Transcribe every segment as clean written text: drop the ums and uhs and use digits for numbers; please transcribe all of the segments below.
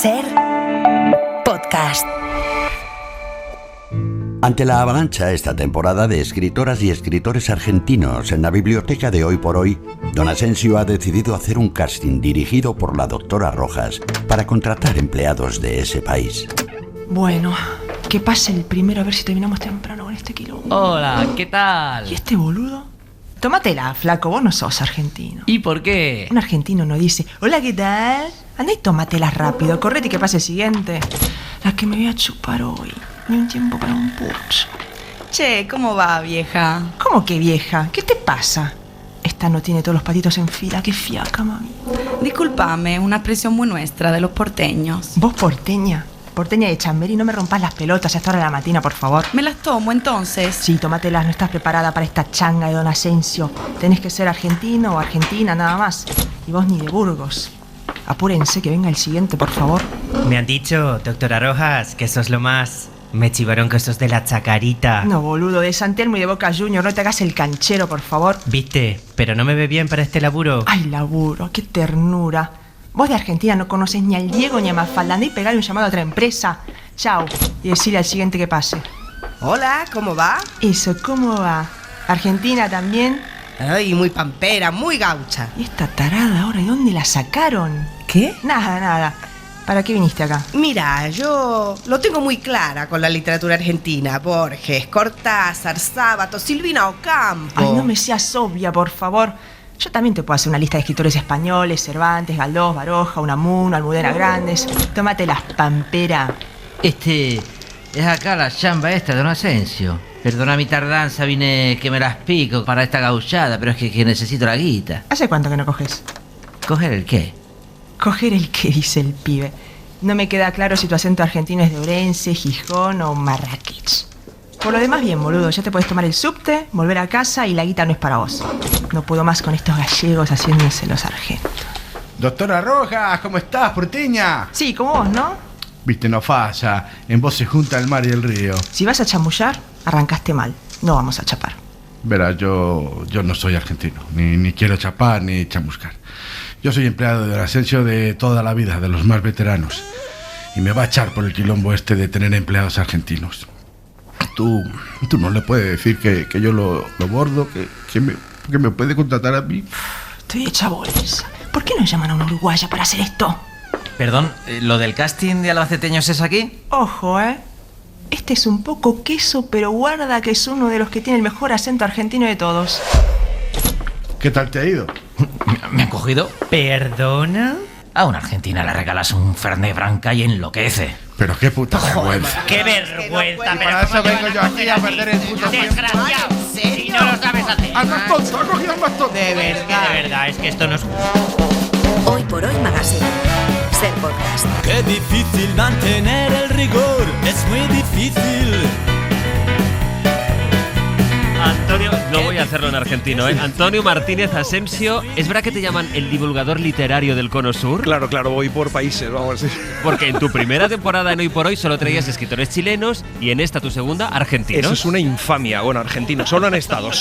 Ser podcast. Ante la avalancha esta temporada de escritoras y escritores argentinos en la biblioteca de Hoy por Hoy, don Asensio ha decidido hacer un casting dirigido por la doctora Rojas para contratar empleados de ese país. Bueno, que pase el primero a ver si terminamos temprano con este quilombo. Hola, ¿qué tal? ¿Y este boludo? Tómatela, flaco, vos no sos argentino. ¿Y por qué? Un argentino no dice, hola, ¿qué tal? Andá y tómatela rápido, correte y que pase el siguiente. La que me voy a chupar hoy. Ni un tiempo para un pucho. Che, ¿cómo va, vieja? ¿Cómo que vieja? ¿Qué te pasa? Esta no tiene todos los patitos en fila, qué fiaca, mami. Disculpame, una expresión muy nuestra de los porteños. ¿Vos porteña? Porteña de Chamberí, no me rompas las pelotas a esta hora de la mañana, por favor. ¿Me las tomo entonces? Sí, tómatelas, no estás preparada para esta changa de don Asensio. Tenés que ser argentino o argentina, nada más. Y vos ni de Burgos. Apúrense que venga el siguiente, por favor. Me han dicho, doctora Rojas, que sos lo más. Me chivaron que sos de la Chacarita. No, boludo, de San Telmo y de Boca Junior, no te hagas el canchero, por favor. Viste, pero no me ve bien para este laburo. Ay, laburo, qué ternura. Vos de Argentina no conoces ni al Diego ni a Mafalda. Andá y pegarle un llamado a otra empresa. Chau. Y decirle al siguiente que pase. Hola, ¿cómo va? Eso, ¿cómo va? ¿Argentina también? Ay, muy pampera, muy gaucha. ¿Y esta tarada ahora? ¿De dónde la sacaron? ¿Qué? Nada. ¿Para qué viniste acá? Mira, yo lo tengo muy clara con la literatura argentina. Borges, Cortázar, Sábato, Silvina Ocampo. Ay, no me seas obvia, por favor. Yo también te puedo hacer una lista de escritores españoles: Cervantes, Galdós, Baroja, Unamuno, Almudena Grandes. Tómate las pampera. Es acá la chamba esta de don Asensio. Perdona mi tardanza, vine que me las pico para esta gauchada, pero es que necesito la guita. ¿Hace cuánto que no coges? ¿Coger el qué? Coger el qué, dice el pibe. No me queda claro si tu acento argentino es de Orense, Gijón o Marrakech. Por lo demás, bien, boludo, ya te podés tomar el subte, volver a casa y la guita no es para vos. No puedo más con estos gallegos haciéndose los argentos. Doctora Rojas, ¿cómo estás, porteña? Sí, como vos, ¿no? Viste, no falla, en vos se junta el mar y el río. Si vas a chamullar, arrancaste mal. No vamos a chapar. Verá, yo no soy argentino, ni quiero chapar ni chamuscar. Yo soy empleado de don Asensio de toda la vida, de los más veteranos. Y me va a echar por el quilombo este de tener empleados argentinos. Tú no le puedes decir que yo lo bordo, que me puede contratar a mí. Estoy hecha bolsa. ¿Por qué no llaman a una uruguaya para hacer esto? Perdón, ¿lo del casting de albaceteños es aquí? Ojo, Este es un poco queso, pero guarda que es uno de los que tiene el mejor acento argentino de todos. ¿Qué tal te ha ido? ¿Me han cogido? ¿Perdona? A una argentina le regalas un Fernet Branca y enloquece. Pero qué puta vergüenza. ¡Qué vergüenza! Para eso vengo yo aquí a perder el puto tiempo. ¡Desgraciado! Si no lo sabes hacer. ¡Al bastón! ¡Se ha cogido al bastón! De verdad, es que esto no es... Hoy por Hoy Magazine. Ser podcast. Qué difícil mantener el rigor, es muy difícil. Antonio, no voy a hacerlo en argentino, Antonio Martínez Asensio, ¿es verdad que te llaman el divulgador literario del Cono Sur? Claro, voy por países, vamos a decir. Porque en tu primera temporada en Hoy por Hoy solo traías escritores chilenos y en esta, tu segunda, argentinos. Eso es una infamia. Bueno, argentinos. Solo han estado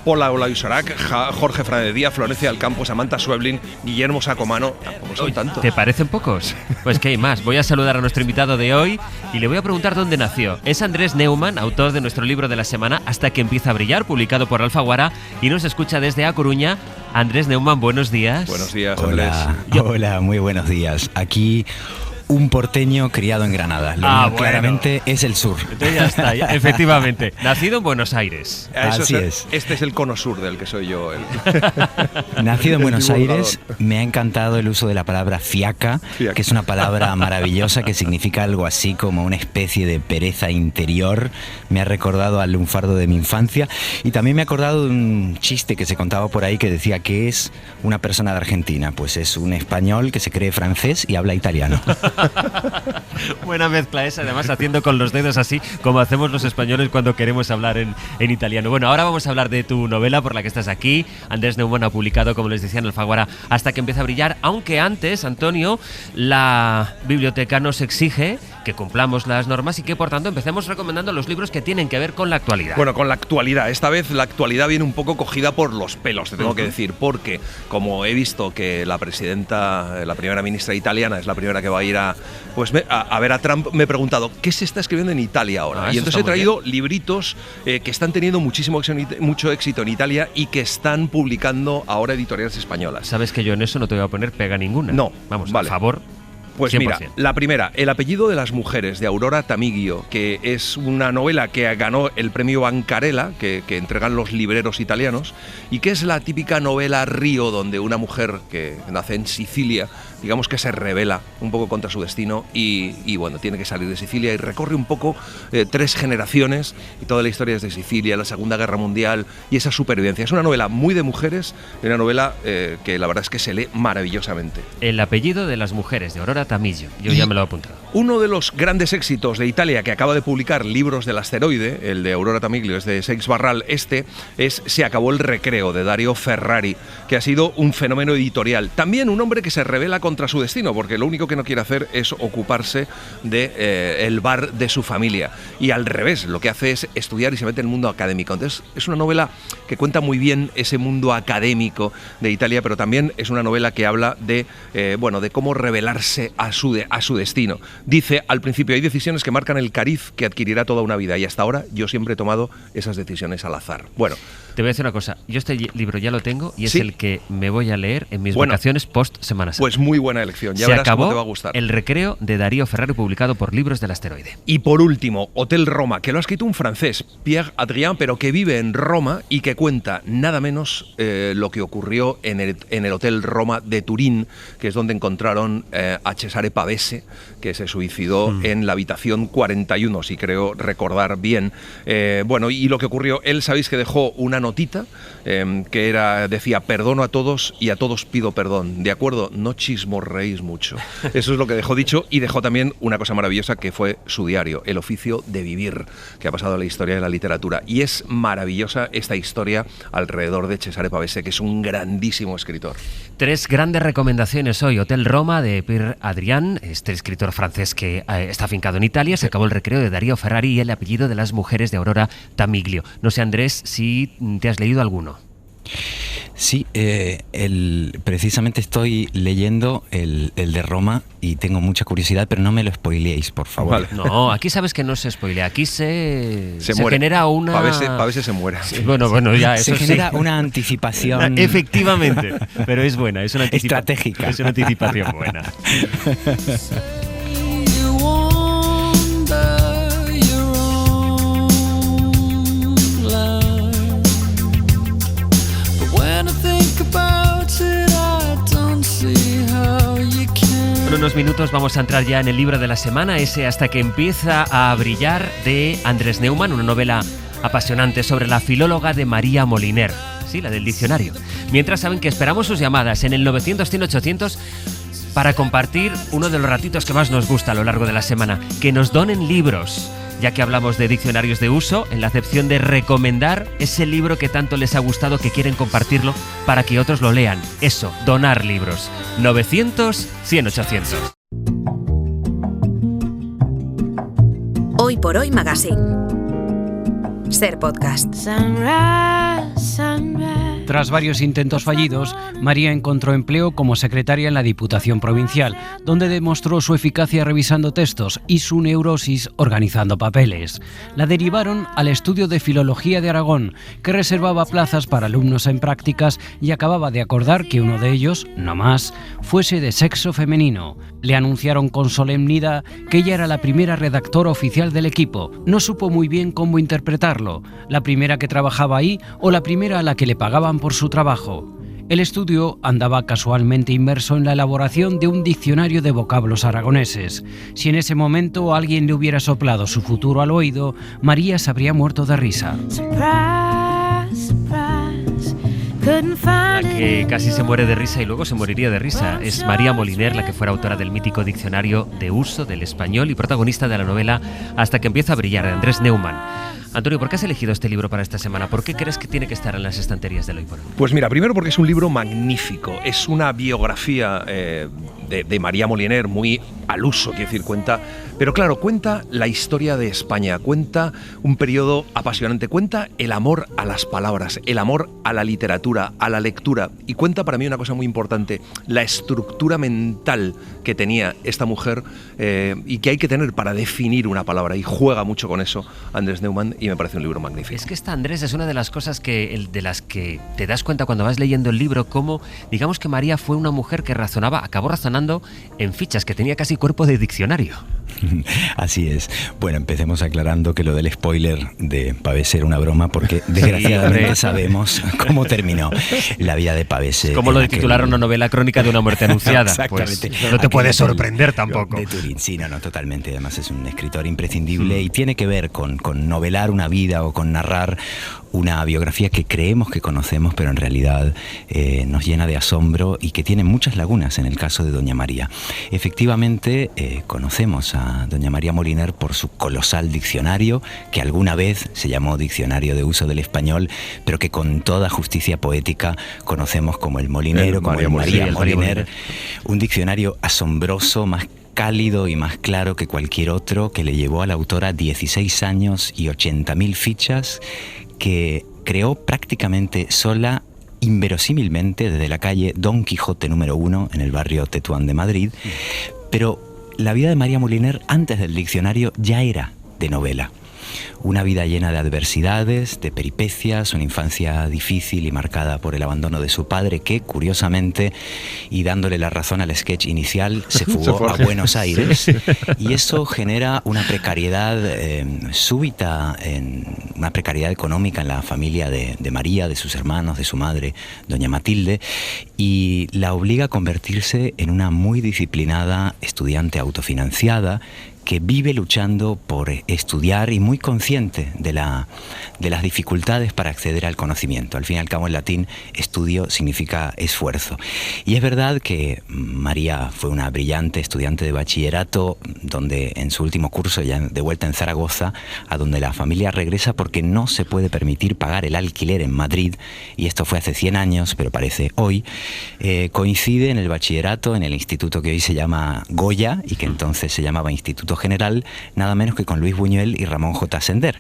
Paula Olaizarák, Jorge Frade Díaz, Florencia del Campo, Samantha Schweblin, Guillermo Sacomano. Tampoco son tantos. ¿Te parecen pocos? Pues qué hay más. Voy a saludar a nuestro invitado de hoy y le voy a preguntar dónde nació. Es Andrés Neumann, autor de nuestro libro de la semana Hasta que empieza a brillar, publicado por Alfaguara, y nos escucha desde A Coruña. Andrés Neumann, buenos días. Buenos días, Andrés. Hola, muy buenos días. Aquí un porteño criado en Granada. Lo mío claramente es el sur. Entonces ya está, efectivamente. Nacido en Buenos Aires. Así es. Este es el cono sur del que soy yo. Nacido en Buenos Aires, me ha encantado el uso de la palabra fiaca, que es una palabra maravillosa que significa algo así como una especie de pereza interior. Me ha recordado al lunfardo de mi infancia y también me ha acordado de un chiste que se contaba por ahí que decía que es una persona de Argentina. Pues es un español que se cree francés y habla italiano. Buena mezcla esa, además haciendo con los dedos así como hacemos los españoles cuando queremos hablar en italiano. Bueno, ahora vamos a hablar de tu novela por la que estás aquí. Andrés Neumann ha publicado, como les decía, en Alfaguara Hasta que empieza a brillar, aunque antes, Antonio, la biblioteca nos exige que cumplamos las normas y que por tanto empecemos recomendando los libros que tienen que ver con la actualidad. Bueno, con la actualidad. Esta vez la actualidad viene un poco cogida por los pelos, te tengo que decir, porque como he visto que la primera ministra italiana es la primera que va a ir a ver a Trump, me he preguntado, ¿qué se está escribiendo en Italia ahora? Y entonces he traído libritos que están teniendo mucho éxito en Italia y que están publicando ahora editoriales españolas. Sabes que yo en eso no te voy a poner pega ninguna. No, vamos, vale. a favor. Pues 100%. mira, la primera, El apellido de las mujeres, de Aurora Tamiglio, que es una novela que ganó el premio Bancarella, que entregan los libreros italianos, y que es la típica novela río donde una mujer que nace en Sicilia, digamos que se rebela un poco contra su destino y bueno, tiene que salir de Sicilia y recorre un poco 3 generaciones y toda la historia es de Sicilia, la Segunda Guerra Mundial y esa supervivencia. Es una novela muy de mujeres y una novela que la verdad es que se lee maravillosamente. El apellido de las mujeres, de Aurora Tamiglio. Yo ya me lo he apuntado. Uno de los grandes éxitos de Italia que acaba de publicar Libros del Asteroide, el de Aurora Tamiglio, es de Seix Barral, es Se acabó el recreo, de Dario Ferrari, que ha sido un fenómeno editorial. También un hombre que se rebela contra su destino, porque lo único que no quiere hacer es ocuparse de el bar de su familia. Y al revés, lo que hace es estudiar y se mete en el mundo académico. Entonces, es una novela que cuenta muy bien ese mundo académico de Italia, pero también es una novela que habla de cómo rebelarse a su destino. Dice, al principio, hay decisiones que marcan el cariz que adquirirá toda una vida y hasta ahora yo siempre he tomado esas decisiones al azar. Bueno, te voy a decir una cosa, yo este libro ya lo tengo y es el que me voy a leer en mis vacaciones post Semana Santa. Pues muy buena elección, ya Se verás acabó cómo te va a gustar. El recreo, de Darío Ferrari, publicado por Libros del Asteroide. Y por último, Hotel Roma, que lo ha escrito un francés, Pierre Adrien, pero que vive en Roma y que cuenta nada menos lo que ocurrió en el Hotel Roma de Turín, que es donde encontraron a Cesare Pavese, que se suicidó en la habitación 41, si creo recordar bien. Y lo que ocurrió, él sabéis que dejó una notita que decía, perdono a todos y a todos pido perdón. De acuerdo, no chismorreéis mucho. Eso es lo que dejó dicho, y dejó también una cosa maravillosa que fue su diario, El oficio de vivir, que ha pasado a la historia de la literatura. Y es maravillosa esta historia alrededor de Cesare Pavese, que es un grandísimo escritor. 3 grandes recomendaciones hoy. Hotel Roma, de Pierre Adrien, este escritor francés que está afincado en Italia. Se acabó el recreo, de Darío Ferrari, y El apellido de las mujeres, de Aurora Tamiglio. No sé, Andrés, si te has leído alguno. Sí, precisamente estoy leyendo el de Roma y tengo mucha curiosidad, pero no me lo spoileéis, por favor. Vale. No, aquí sabes que no se spoilea, aquí se muere. Genera una... Pavese se muere. Sí, bueno, ya eso se genera una anticipación. Efectivamente, pero es buena, es una estratégica. Es una anticipación buena. En unos minutos vamos a entrar ya en el libro de la semana, ese Hasta que empieza a brillar, de Andrés Neumann, una novela apasionante sobre la filóloga de María Moliner, sí, la del diccionario. Mientras, saben que esperamos sus llamadas en el 900-100-800 para compartir uno de los ratitos que más nos gusta a lo largo de la semana, que nos donen libros. Ya que hablamos de diccionarios de uso, en la acepción de recomendar ese libro que tanto les ha gustado, que quieren compartirlo para que otros lo lean. Eso, donar libros. 900-100-800. Hoy por Hoy Magazine. Ser Podcast. Tras varios intentos fallidos, María encontró empleo como secretaria en la Diputación Provincial, donde demostró su eficacia revisando textos y su neurosis organizando papeles. La derivaron al Estudio de Filología de Aragón, que reservaba plazas para alumnos en prácticas y acababa de acordar que uno de ellos, no más, fuese de sexo femenino. Le anunciaron con solemnidad que ella era la primera redactora oficial del equipo. No supo muy bien cómo interpretarlo, la primera que trabajaba ahí o la primera a la que le pagaban por su trabajo. El estudio andaba casualmente inmerso en la elaboración de un diccionario de vocablos aragoneses. Si en ese momento alguien le hubiera soplado su futuro al oído, María se habría muerto de risa. La que casi se muere de risa y luego se moriría de risa es María Moliner, la que fuera autora del mítico diccionario de uso del español y protagonista de la novela Hasta que empieza a brillar, de Andrés Neumann. Antonio, ¿por qué has elegido este libro para esta semana? ¿Por qué crees que tiene que estar en las estanterías del Hoy por Hoy? Pues mira, primero porque es un libro magnífico. Es una biografía de María Moliner, muy al uso, quiero decir, cuenta la historia de España, cuenta un periodo apasionante, cuenta el amor a las palabras, el amor a la literatura, a la lectura, y cuenta para mí una cosa muy importante, la estructura mental que tenía esta mujer y que hay que tener para definir una palabra, y juega mucho con eso Andrés Neumann, y me parece un libro magnífico. Es que esta, Andrés, es una de las cosas de las que te das cuenta cuando vas leyendo el libro, cómo, digamos que María fue una mujer que acabó razonando en fichas, que tenía casi cuerpo de diccionario. Así es. Bueno, empecemos aclarando que lo del spoiler de Pavés era una broma, porque desgraciadamente sabemos cómo terminó la vida de Pavés. Como lo de titular una novela crónica de una muerte anunciada. Exactamente. Pues no te puede sorprender tampoco. De Turín, sí, no, totalmente. Además es un escritor imprescindible y tiene que ver con novelar una vida o con narrar una biografía que creemos que conocemos, pero en realidad nos llena de asombro y que tiene muchas lagunas en el caso de Doña María. Efectivamente, conocemos a Doña María Moliner por su colosal diccionario, que alguna vez se llamó Diccionario de Uso del Español, pero que con toda justicia poética conocemos como el Molinero, como el María Moliner. Un diccionario asombroso, más cálido y más claro que cualquier otro, que le llevó a la autora 16 años y 80.000 fichas, que creó prácticamente sola, inverosímilmente, desde la calle Don Quijote número 1 en el barrio Tetuán de Madrid. Pero la vida de María Moliner antes del diccionario ya era de novela. Una vida llena de adversidades, de peripecias, una infancia difícil y marcada por el abandono de su padre, que, curiosamente, y dándole la razón al sketch inicial, se fugó a Buenos Aires. Sí. Y eso genera una precariedad súbita, una precariedad económica en la familia de María, de sus hermanos, de su madre, doña Matilde, y la obliga a convertirse en una muy disciplinada estudiante autofinanciada, que vive luchando por estudiar y muy consciente de las dificultades para acceder al conocimiento. Al fin y al cabo, en latín, estudio significa esfuerzo. Y es verdad que María fue una brillante estudiante de bachillerato, donde en su último curso, ya de vuelta en Zaragoza, a donde la familia regresa porque no se puede permitir pagar el alquiler en Madrid, y esto fue hace 100 años, pero parece hoy, coincide en el bachillerato, en el instituto que hoy se llama Goya, y que entonces se llamaba Instituto General, nada menos que con Luis Buñuel y Ramón J. Sender.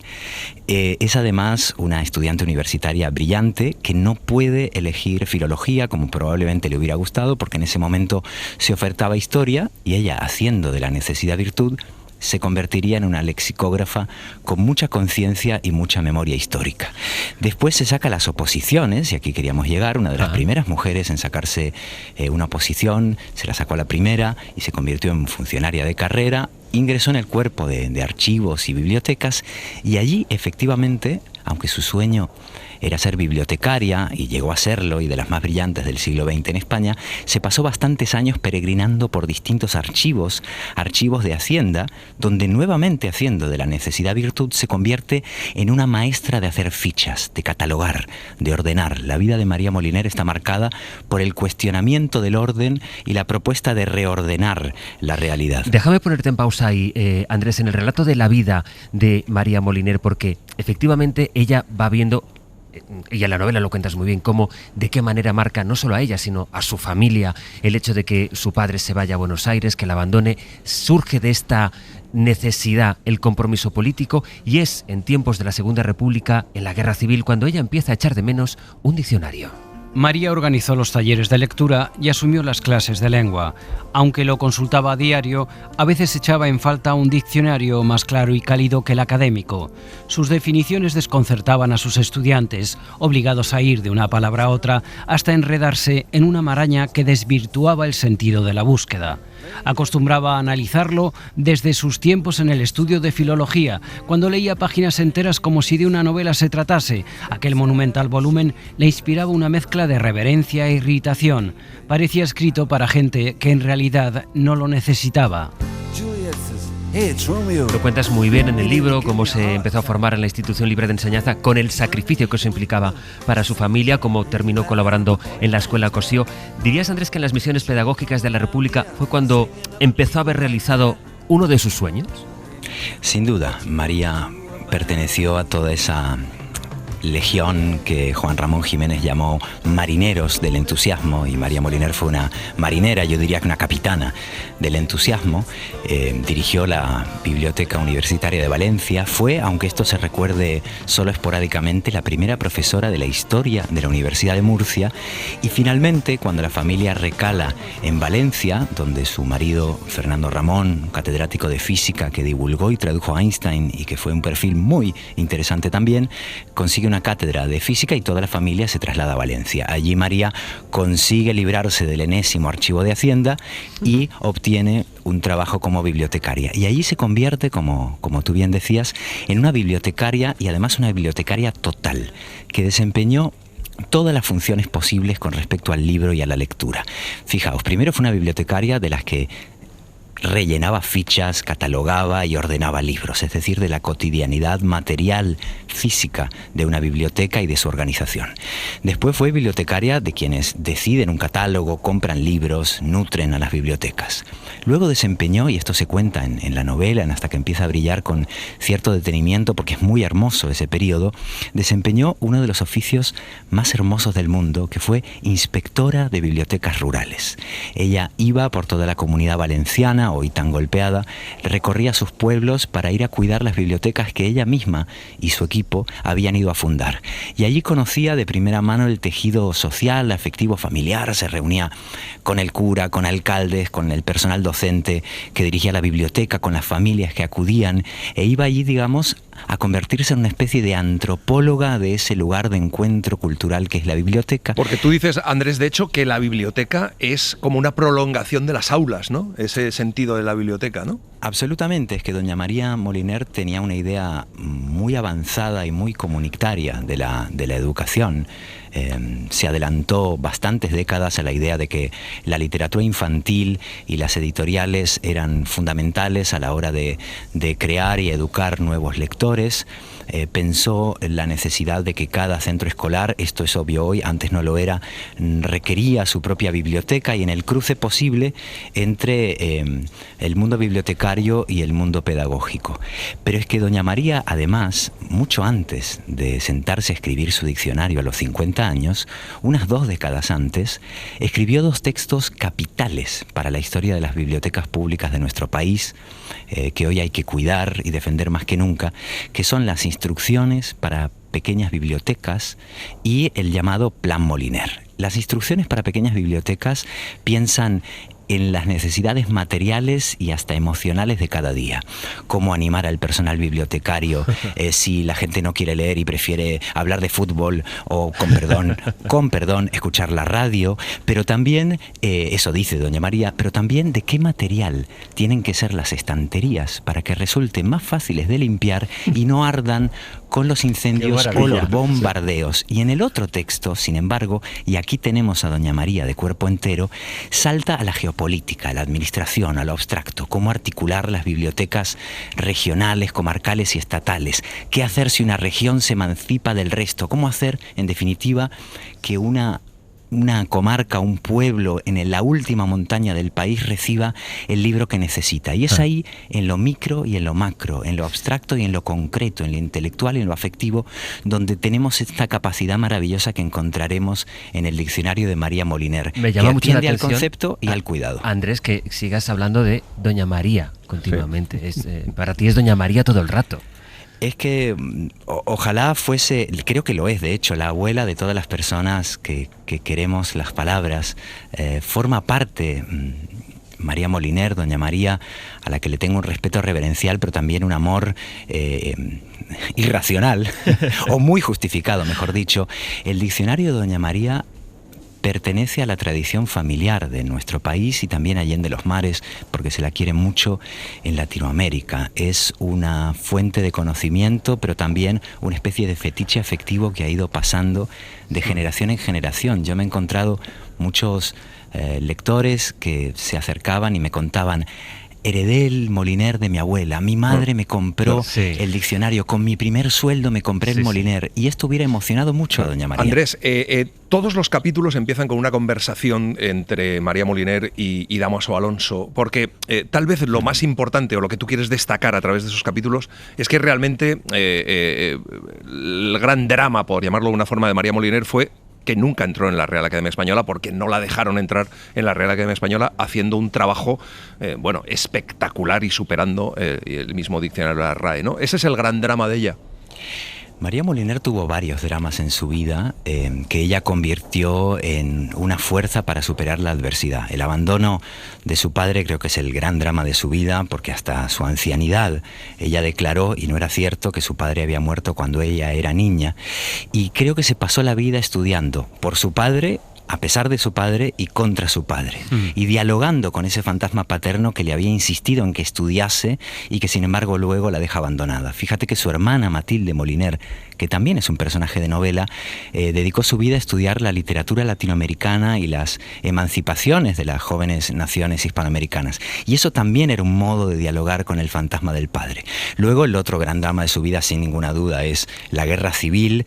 Es además una estudiante universitaria brillante que no puede elegir filología, como probablemente le hubiera gustado, porque en ese momento se ofertaba historia, y ella, haciendo de la necesidad virtud, se convertiría en una lexicógrafa con mucha conciencia y mucha memoria histórica. Después se saca las oposiciones, y aquí queríamos llegar, una de las primeras mujeres en sacarse una oposición, se la sacó a la primera y se convirtió en funcionaria de carrera. Ingresó en el cuerpo de archivos y bibliotecas, y allí, efectivamente, aunque su sueño era ser bibliotecaria, y llegó a serlo, y de las más brillantes del siglo XX en España, se pasó bastantes años peregrinando por distintos archivos de Hacienda, donde nuevamente, haciendo de la necesidad virtud, se convierte en una maestra de hacer fichas, de catalogar, de ordenar. La vida de María Moliner está marcada por el cuestionamiento del orden y la propuesta de reordenar la realidad. Déjame ponerte en pausa ahí, Andrés, en el relato de la vida de María Moliner, porque efectivamente ella va viendo, y en la novela lo cuentas muy bien, cómo, de qué manera marca no solo a ella, sino a su familia, el hecho de que su padre se vaya a Buenos Aires, que la abandone. Surge de esta necesidad el compromiso político, y es en tiempos de la Segunda República, en la Guerra Civil, cuando ella empieza a echar de menos un diccionario. María organizó los talleres de lectura y asumió las clases de lengua. Aunque lo consultaba a diario, a veces echaba en falta un diccionario más claro y cálido que el académico. Sus definiciones desconcertaban a sus estudiantes, obligados a ir de una palabra a otra hasta enredarse en una maraña que desvirtuaba el sentido de la búsqueda. Acostumbraba a analizarlo desde sus tiempos en el estudio de filología, cuando leía páginas enteras como si de una novela se tratase. Aquel monumental volumen le inspiraba una mezcla de reverencia e irritación. Parecía escrito para gente que en realidad no lo necesitaba. Lo cuentas muy bien en el libro, cómo se empezó a formar en la Institución Libre de Enseñanza, con el sacrificio que eso implicaba para su familia, cómo terminó colaborando en la Escuela Cosío. ¿Dirías, Andrés, que en las misiones pedagógicas de la República fue cuando empezó a haber realizado uno de sus sueños? Sin duda, María perteneció a toda esa legión que Juan Ramón Jiménez llamó marineros del entusiasmo, y María Moliner fue una marinera, yo diría que una capitana del entusiasmo. Dirigió la Biblioteca Universitaria de Valencia, fue, aunque esto se recuerde solo esporádicamente, la primera profesora de la historia de la Universidad de Murcia, y finalmente, cuando la familia recala en Valencia, donde su marido Fernando Ramón, un catedrático de física que divulgó y tradujo a Einstein y que fue un perfil muy interesante también, consigue una cátedra de física y toda la familia se traslada a Valencia. Allí María consigue librarse del enésimo archivo de Hacienda y obtiene un trabajo como bibliotecaria. Y allí se convierte, como tú bien decías, en una bibliotecaria, y además una bibliotecaria total, que desempeñó todas las funciones posibles con respecto al libro y a la lectura. Fijaos, primero fue una bibliotecaria de las que rellenaba fichas, catalogaba y ordenaba libros, es decir, de la cotidianidad material, física de una biblioteca y de su organización. Después fue bibliotecaria de quienes deciden un catálogo, compran libros, nutren a las bibliotecas. Luego desempeñó, y esto se cuenta en la novela, en Hasta que empieza a brillar con cierto detenimiento porque es muy hermoso ese periodo, desempeñó uno de los oficios más hermosos del mundo, que fue inspectora de bibliotecas rurales. Ella iba por toda la comunidad valenciana, hoy tan golpeada, recorría sus pueblos para ir a cuidar las bibliotecas que ella misma y su equipo habían ido a fundar. Y allí conocía de primera mano el tejido social, afectivo, familiar, se reunía con el cura, con alcaldes, con el personal docente que dirigía la biblioteca, con las familias que acudían, e iba allí, digamos, a convertirse en una especie de antropóloga de ese lugar de encuentro cultural que es la biblioteca. Porque tú dices, Andrés, de hecho, que la biblioteca es como una prolongación de las aulas, ¿no? Ese sentido de la biblioteca, ¿no? Absolutamente, es que doña María Moliner tenía una idea muy avanzada y muy comunitaria de la educación. Se adelantó bastantes décadas a la idea de que la literatura infantil y las editoriales eran fundamentales a la hora de crear y educar nuevos lectores. Pensó en la necesidad de que cada centro escolar, esto es obvio hoy, antes no lo era, requería su propia biblioteca, y en el cruce posible entre el mundo bibliotecario y el mundo pedagógico. Pero es que doña María, además, mucho antes de sentarse a escribir su diccionario a los 50 años, unas 2 décadas antes, escribió 2 textos capitales para la historia de las bibliotecas públicas de nuestro país, que hoy hay que cuidar y defender más que nunca, que son las instrucciones para pequeñas bibliotecas y el llamado Plan Moliner. Las instrucciones para pequeñas bibliotecas piensan en las necesidades materiales y hasta emocionales de cada día. Cómo animar al personal bibliotecario si la gente no quiere leer y prefiere hablar de fútbol o, con perdón, escuchar la radio. Pero también, eso dice doña María, pero también de qué material tienen que ser las estanterías para que resulten más fáciles de limpiar y no ardan con los incendios o los bombardeos. Y en el otro texto, sin embargo, y aquí tenemos a doña María de cuerpo entero, salta a la geopolítica, a la administración, a lo abstracto, cómo articular las bibliotecas regionales, comarcales y estatales, qué hacer si una región se emancipa del resto, cómo hacer, en definitiva, que una comarca, un pueblo en la última montaña del país reciba el libro que necesita. Y es ahí, en lo micro y en lo macro, en lo abstracto y en lo concreto, en lo intelectual y en lo afectivo, donde tenemos esta capacidad maravillosa que encontraremos en el diccionario de María Moliner. Me llama mucho la atención atención, al concepto y al cuidado. Andrés, que sigas hablando de doña María continuamente. Sí. Para ti es doña María todo el rato. Es que ojalá fuese, creo que lo es de hecho, la abuela de todas las personas que queremos las palabras. Forma parte María Moliner, doña María, a la que le tengo un respeto reverencial, pero también un amor irracional, o muy justificado, mejor dicho. El diccionario de doña María pertenece a la tradición familiar de nuestro país y también allende los mares, porque se la quiere mucho en Latinoamérica. Es una fuente de conocimiento, pero también una especie de fetiche afectivo que ha ido pasando de generación en generación. Yo me he encontrado muchos lectores que se acercaban y me contaban: heredé el Moliner de mi abuela, mi madre me compró el diccionario, con mi primer sueldo me compré el Moliner, y esto hubiera emocionado mucho a doña María. Andrés, todos los capítulos empiezan con una conversación entre María Moliner y Dámaso Alonso, porque tal vez lo más importante o lo que tú quieres destacar a través de esos capítulos es que realmente el gran drama, por llamarlo de una forma, de María Moliner fue que nunca entró en la Real Academia Española, porque no la dejaron entrar en la Real Academia Española, haciendo un trabajo espectacular y superando el mismo diccionario de la RAE, ¿no? Ese es el gran drama de ella. María Moliner tuvo varios dramas en su vida que ella convirtió en una fuerza para superar la adversidad. El abandono de su padre creo que es el gran drama de su vida, porque hasta su ancianidad ella declaró, y no era cierto, que su padre había muerto cuando ella era niña, y creo que se pasó la vida estudiando por su padre, a pesar de su padre, y contra su padre, y dialogando con ese fantasma paterno que le había insistido en que estudiase y que sin embargo luego la deja abandonada. Fíjate que su hermana Matilde Moliner, que también es un personaje de novela, dedicó su vida a estudiar la literatura latinoamericana y las emancipaciones de las jóvenes naciones hispanoamericanas, y eso también era un modo de dialogar con el fantasma del padre. Luego el otro gran drama de su vida, sin ninguna duda, es la guerra civil.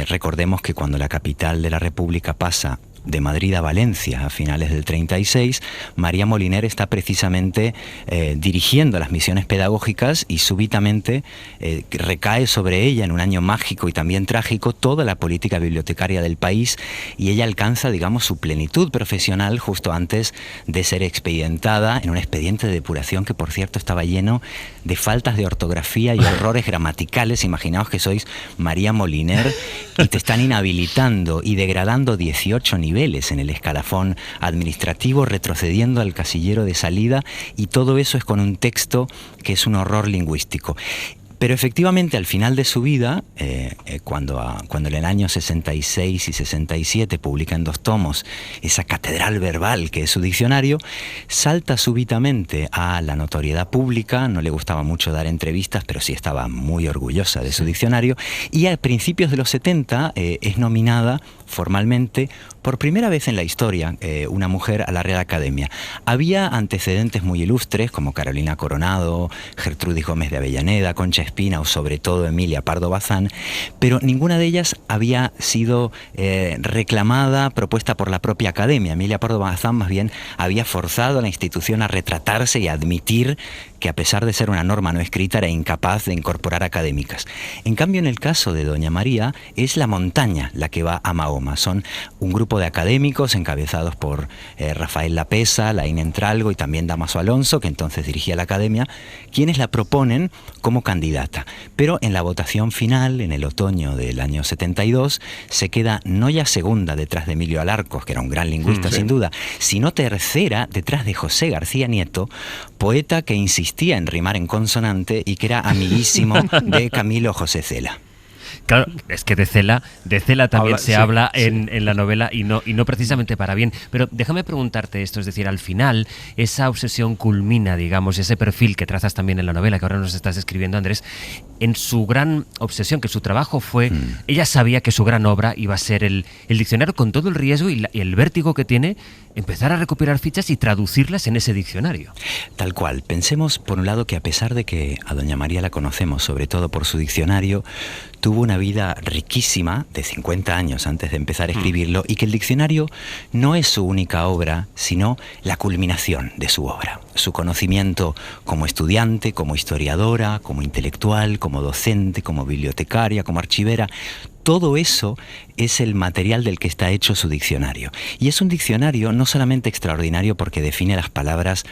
Recordemos que cuando la capital de la República pasa de Madrid a Valencia a finales del 36, María Moliner está precisamente dirigiendo las misiones pedagógicas, y súbitamente recae sobre ella, en un año mágico y también trágico, toda la política bibliotecaria del país, y ella alcanza, digamos, su plenitud profesional justo antes de ser expedientada en un expediente de depuración que, por cierto, estaba lleno de faltas de ortografía y errores gramaticales. Imaginaos que sois María Moliner y te están inhabilitando y degradando 18 niveles en el escalafón administrativo, retrocediendo al casillero de salida, y todo eso es con un texto que es un horror lingüístico. Pero efectivamente, al final de su vida, cuando en el año 66 y 67 publica en 2 tomos esa catedral verbal que es su diccionario, salta súbitamente a la notoriedad pública. No le gustaba mucho dar entrevistas, pero sí estaba muy orgullosa de su diccionario, y a principios de los 70 es nominada formalmente por primera vez en la historia una mujer a la Real Academia. Había antecedentes muy ilustres como Carolina Coronado, Gertrudis Gómez de Avellaneda, Concha Espina o sobre todo Emilia Pardo Bazán, pero ninguna de ellas había sido reclamada, propuesta por la propia Academia. Emilia Pardo Bazán más bien había forzado a la institución a retratarse y a admitir que, a pesar de ser una norma no escrita, era incapaz de incorporar académicas. En cambio, en el caso de doña María, es la montaña la que va a Mahoma. Son un grupo de académicos encabezados por Rafael Lapesa, Laín Entralgo y también Dámaso Alonso, que entonces dirigía la Academia, quienes la proponen como candidata. Pero en la votación final, en el otoño del año 72, se queda no ya segunda detrás de Emilio Alarcos, que era un gran lingüista sin duda, sino tercera detrás de José García Nieto, poeta que insistía en rimar en consonante y que era amiguísimo de Camilo José Cela. Claro, es que de Cela también se habla en la novela, y no precisamente para bien. Pero déjame preguntarte esto, es decir, al final esa obsesión culmina, digamos, ese perfil que trazas también en la novela, que ahora nos estás escribiendo, Andrés, en su gran obsesión, que su trabajo fue, ella sabía que su gran obra iba a ser el diccionario, con todo el riesgo y el vértigo que tiene empezar a recopilar fichas y traducirlas en ese diccionario. Tal cual. Pensemos, por un lado, que a pesar de que a doña María la conocemos sobre todo por su diccionario, tuvo una vida riquísima de 50 años antes de empezar a escribirlo, y que el diccionario no es su única obra, sino la culminación de su obra. Su conocimiento como estudiante, como historiadora, como intelectual, como docente, como bibliotecaria, como archivera, todo eso es el material del que está hecho su diccionario. Y es un diccionario no solamente extraordinario porque define las palabras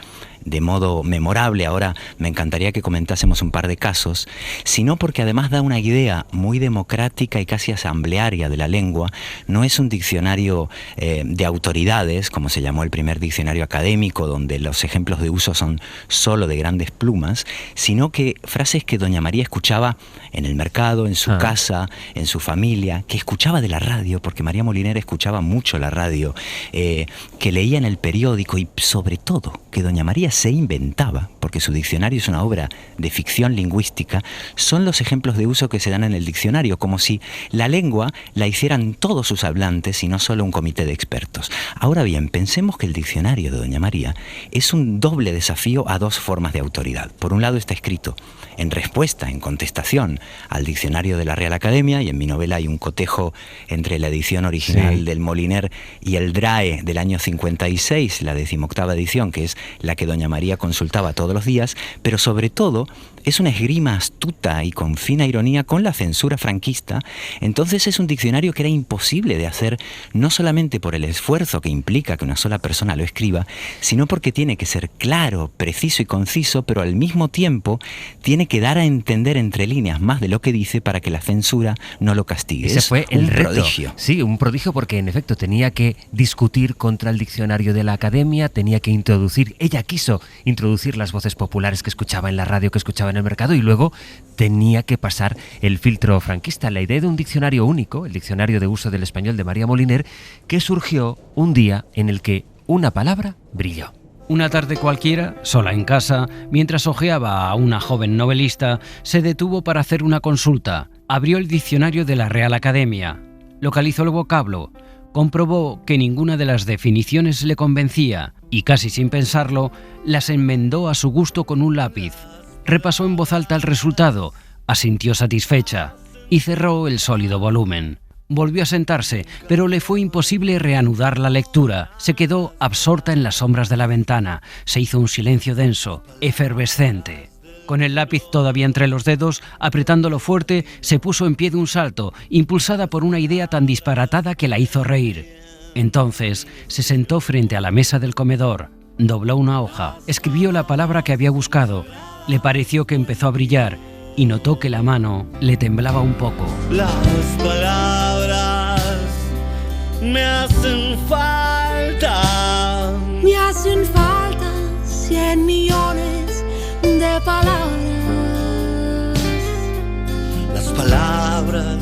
de modo memorable, ahora me encantaría que comentásemos un par de casos, sino porque además da una idea muy democrática y casi asamblearia de la lengua. No es un diccionario de autoridades, como se llamó el primer diccionario académico, donde los ejemplos de uso son solo de grandes plumas, sino que frases que doña María escuchaba en el mercado, en su casa, en su familia, que escuchaba de la radio, porque María Moliner escuchaba mucho la radio, que leía en el periódico, y sobre todo que doña María se inventaba, porque su diccionario es una obra de ficción lingüística, son los ejemplos de uso que se dan en el diccionario, como si la lengua la hicieran todos sus hablantes y no solo un comité de expertos. Ahora bien, pensemos que el diccionario de Doña María es un doble desafío a dos formas de autoridad. Por un lado está escrito en respuesta, en contestación al diccionario de la Real Academia, y en mi novela hay un cotejo entre la edición original del Moliner y el DRAE del año 56, la 18ª edición, que es la que Doña María consultaba todos los días, pero sobre todo es una esgrima astuta y con fina ironía con la censura franquista. Entonces es un diccionario que era imposible de hacer, no solamente por el esfuerzo que implica que una sola persona lo escriba, sino porque tiene que ser claro, preciso y conciso, pero al mismo tiempo tiene que dar a entender entre líneas más de lo que dice para que la censura no lo castigue. Ese fue el reto. Prodigio. Sí, un prodigio, porque en efecto tenía que discutir contra el diccionario de la Academia, tenía que ella quiso introducir las voces populares que escuchaba en la radio, que escuchaba en el mercado, y luego tenía que pasar el filtro franquista. La idea de un diccionario único, el diccionario de uso del español de María Moliner, que surgió un día en el que una palabra brilló. Una tarde cualquiera, sola en casa, mientras hojeaba a una joven novelista, se detuvo para hacer una consulta. Abrió el diccionario de la Real Academia, localizó el vocablo, comprobó que ninguna de las definiciones le convencía y, casi sin pensarlo, las enmendó a su gusto con un lápiz. Repasó en voz alta el resultado, asintió satisfecha y cerró el sólido volumen. Volvió a sentarse, pero le fue imposible reanudar la lectura. Se quedó absorta en las sombras de la ventana. Se hizo un silencio denso, efervescente. Con el lápiz todavía entre los dedos, apretándolo fuerte, se puso en pie de un salto, impulsada por una idea tan disparatada que la hizo reír. Entonces se sentó frente a la mesa del comedor, dobló una hoja, escribió la palabra que había buscado. Le pareció que empezó a brillar y notó que la mano le temblaba un poco. Las palabras me hacen falta. Me hacen falta 100 millones de palabras. Las palabras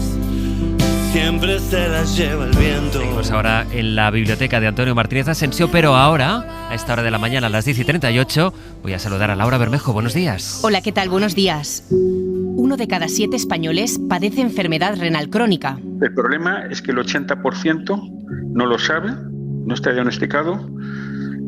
siempre se las lleva el viento. Seguimos ahora en la biblioteca de Antonio Martínez Asensio, pero ahora, a esta hora de la mañana, a las 10:38, voy a saludar a Laura Bermejo. Buenos días. Hola, ¿qué tal? Buenos días. 1 de cada 7 españoles padece enfermedad renal crónica. El problema es que el 80% no lo sabe, no está diagnosticado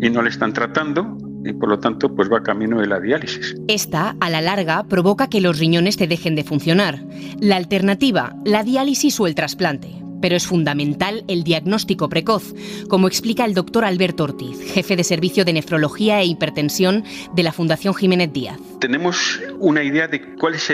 y no le están tratando, y por lo tanto pues va camino de la diálisis. Esta, a la larga, provoca que los riñones te dejen de funcionar. La alternativa, la diálisis o el trasplante. Pero es fundamental el diagnóstico precoz, como explica el doctor Alberto Ortiz, jefe de Servicio de Nefrología e Hipertensión de la Fundación Jiménez Díaz. Tenemos una idea de cuál es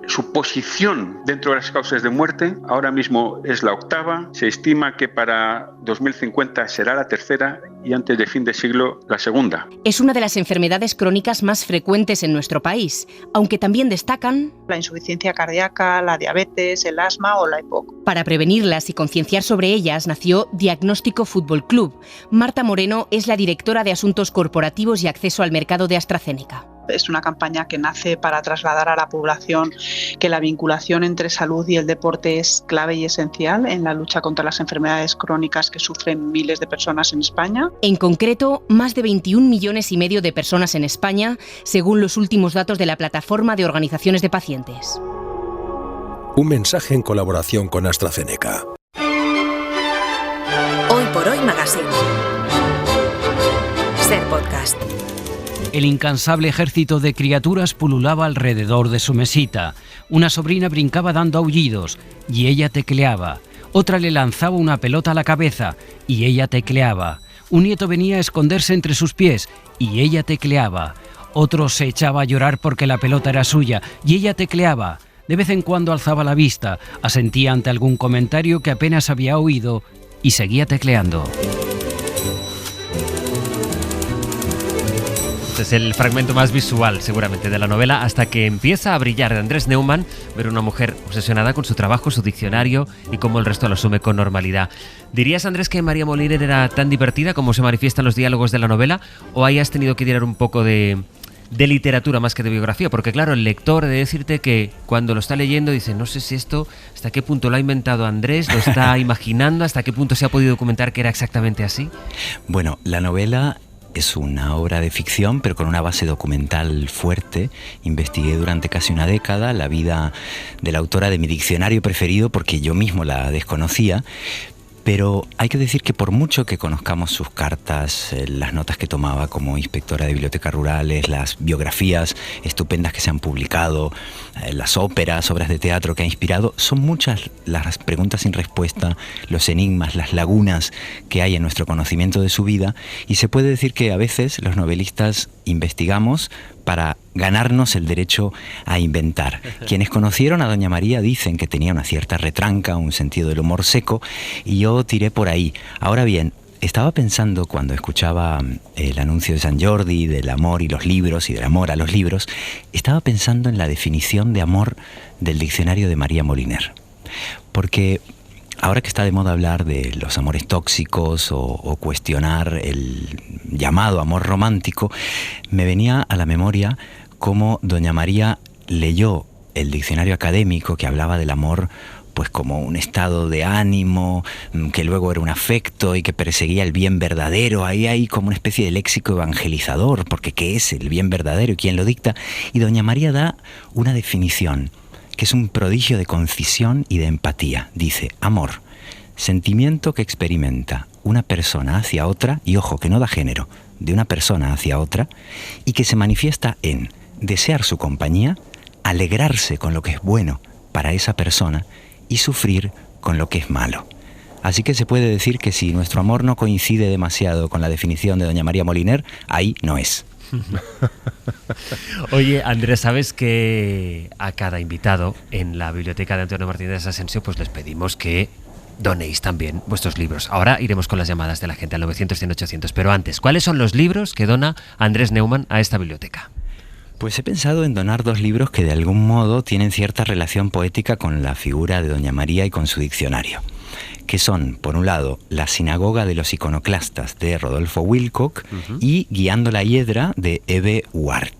su posición dentro de las causas de muerte. Ahora mismo es la 8ª, se estima que para 2050 será la 3ª y antes de fin de siglo la 2ª. Es una de las enfermedades crónicas más frecuentes en nuestro país, aunque también destacan la insuficiencia cardíaca, la diabetes, el asma o la EPOC. Para prevenirlas y concienciar sobre ellas nació Diagnóstico Fútbol Club. Marta Moreno es la directora de Asuntos Corporativos y Acceso al Mercado de AstraZeneca. Es una campaña que nace para trasladar a la población que la vinculación entre salud y el deporte es clave y esencial en la lucha contra las enfermedades crónicas que sufren miles de personas en España. En concreto, más de 21,5 millones de personas en España, según los últimos datos de la Plataforma de Organizaciones de Pacientes. Un mensaje en colaboración con AstraZeneca. Hoy por Hoy Magazine. Ser podcast. El incansable ejército de criaturas pululaba alrededor de su mesita. Una sobrina brincaba dando aullidos y ella tecleaba. Otra le lanzaba una pelota a la cabeza y ella tecleaba. Un nieto venía a esconderse entre sus pies y ella tecleaba. Otro se echaba a llorar porque la pelota era suya y ella tecleaba. De vez en cuando alzaba la vista, asentía ante algún comentario que apenas había oído y seguía tecleando. Es el fragmento más visual, seguramente, de la novela, hasta que empieza a brillar, de Andrés Neumann, ver una mujer obsesionada con su trabajo, su diccionario y cómo el resto lo asume con normalidad. ¿Dirías, Andrés, que María Moliner era tan divertida como se manifiesta en los diálogos de la novela, o ahí has tenido que tirar un poco de literatura más que de biografía? Porque claro, el lector, he de decirte que cuando lo está leyendo dice, no sé si esto, hasta qué punto lo ha inventado Andrés, lo está imaginando, hasta qué punto se ha podido documentar que era exactamente así. Bueno, la novela es una obra de ficción, pero con una base documental fuerte. Investigué durante casi una década la vida de la autora de mi diccionario preferido, porque yo mismo la desconocía. Pero hay que decir que por mucho que conozcamos sus cartas, las notas que tomaba como inspectora de bibliotecas rurales, las biografías estupendas que se han publicado, las óperas, obras de teatro que ha inspirado, son muchas las preguntas sin respuesta, los enigmas, las lagunas que hay en nuestro conocimiento de su vida, y se puede decir que a veces los novelistas investigamos para ganarnos el derecho a inventar. Quienes conocieron a Doña María dicen que tenía una cierta retranca, un sentido del humor seco, y yo tiré por ahí. Ahora bien, estaba pensando cuando escuchaba el anuncio de Sant Jordi, del amor y los libros, y del amor a los libros, estaba pensando en la definición de amor del diccionario de María Moliner. Porque ahora que está de moda hablar de los amores tóxicos o cuestionar el llamado amor romántico, me venía a la memoria cómo Doña María leyó el diccionario académico que hablaba del amor pues como un estado de ánimo, que luego era un afecto y que perseguía el bien verdadero. Ahí hay como una especie de léxico evangelizador, porque ¿qué es el bien verdadero y quién lo dicta? Y Doña María da una definición que es un prodigio de concisión y de empatía. Dice: amor, sentimiento que experimenta una persona hacia otra, y ojo, que no da género, de una persona hacia otra, y que se manifiesta en desear su compañía, alegrarse con lo que es bueno para esa persona y sufrir con lo que es malo. Así que se puede decir que si nuestro amor no coincide demasiado con la definición de Doña María Moliner, ahí no es. Oye, Andrés, ¿sabes que a cada invitado en la biblioteca de Antonio Martínez Asensio pues les pedimos que donéis también vuestros libros? Ahora iremos con las llamadas de la gente al 900-100-800, pero antes, ¿cuáles son los libros que dona Andrés Neumann a esta biblioteca? Pues he pensado en donar 2 libros que de algún modo tienen cierta relación poética con la figura de Doña María y con su diccionario, que son, por un lado, La sinagoga de los iconoclastas de Rodolfo Wilcock y Guiando la hiedra de Eve Ward.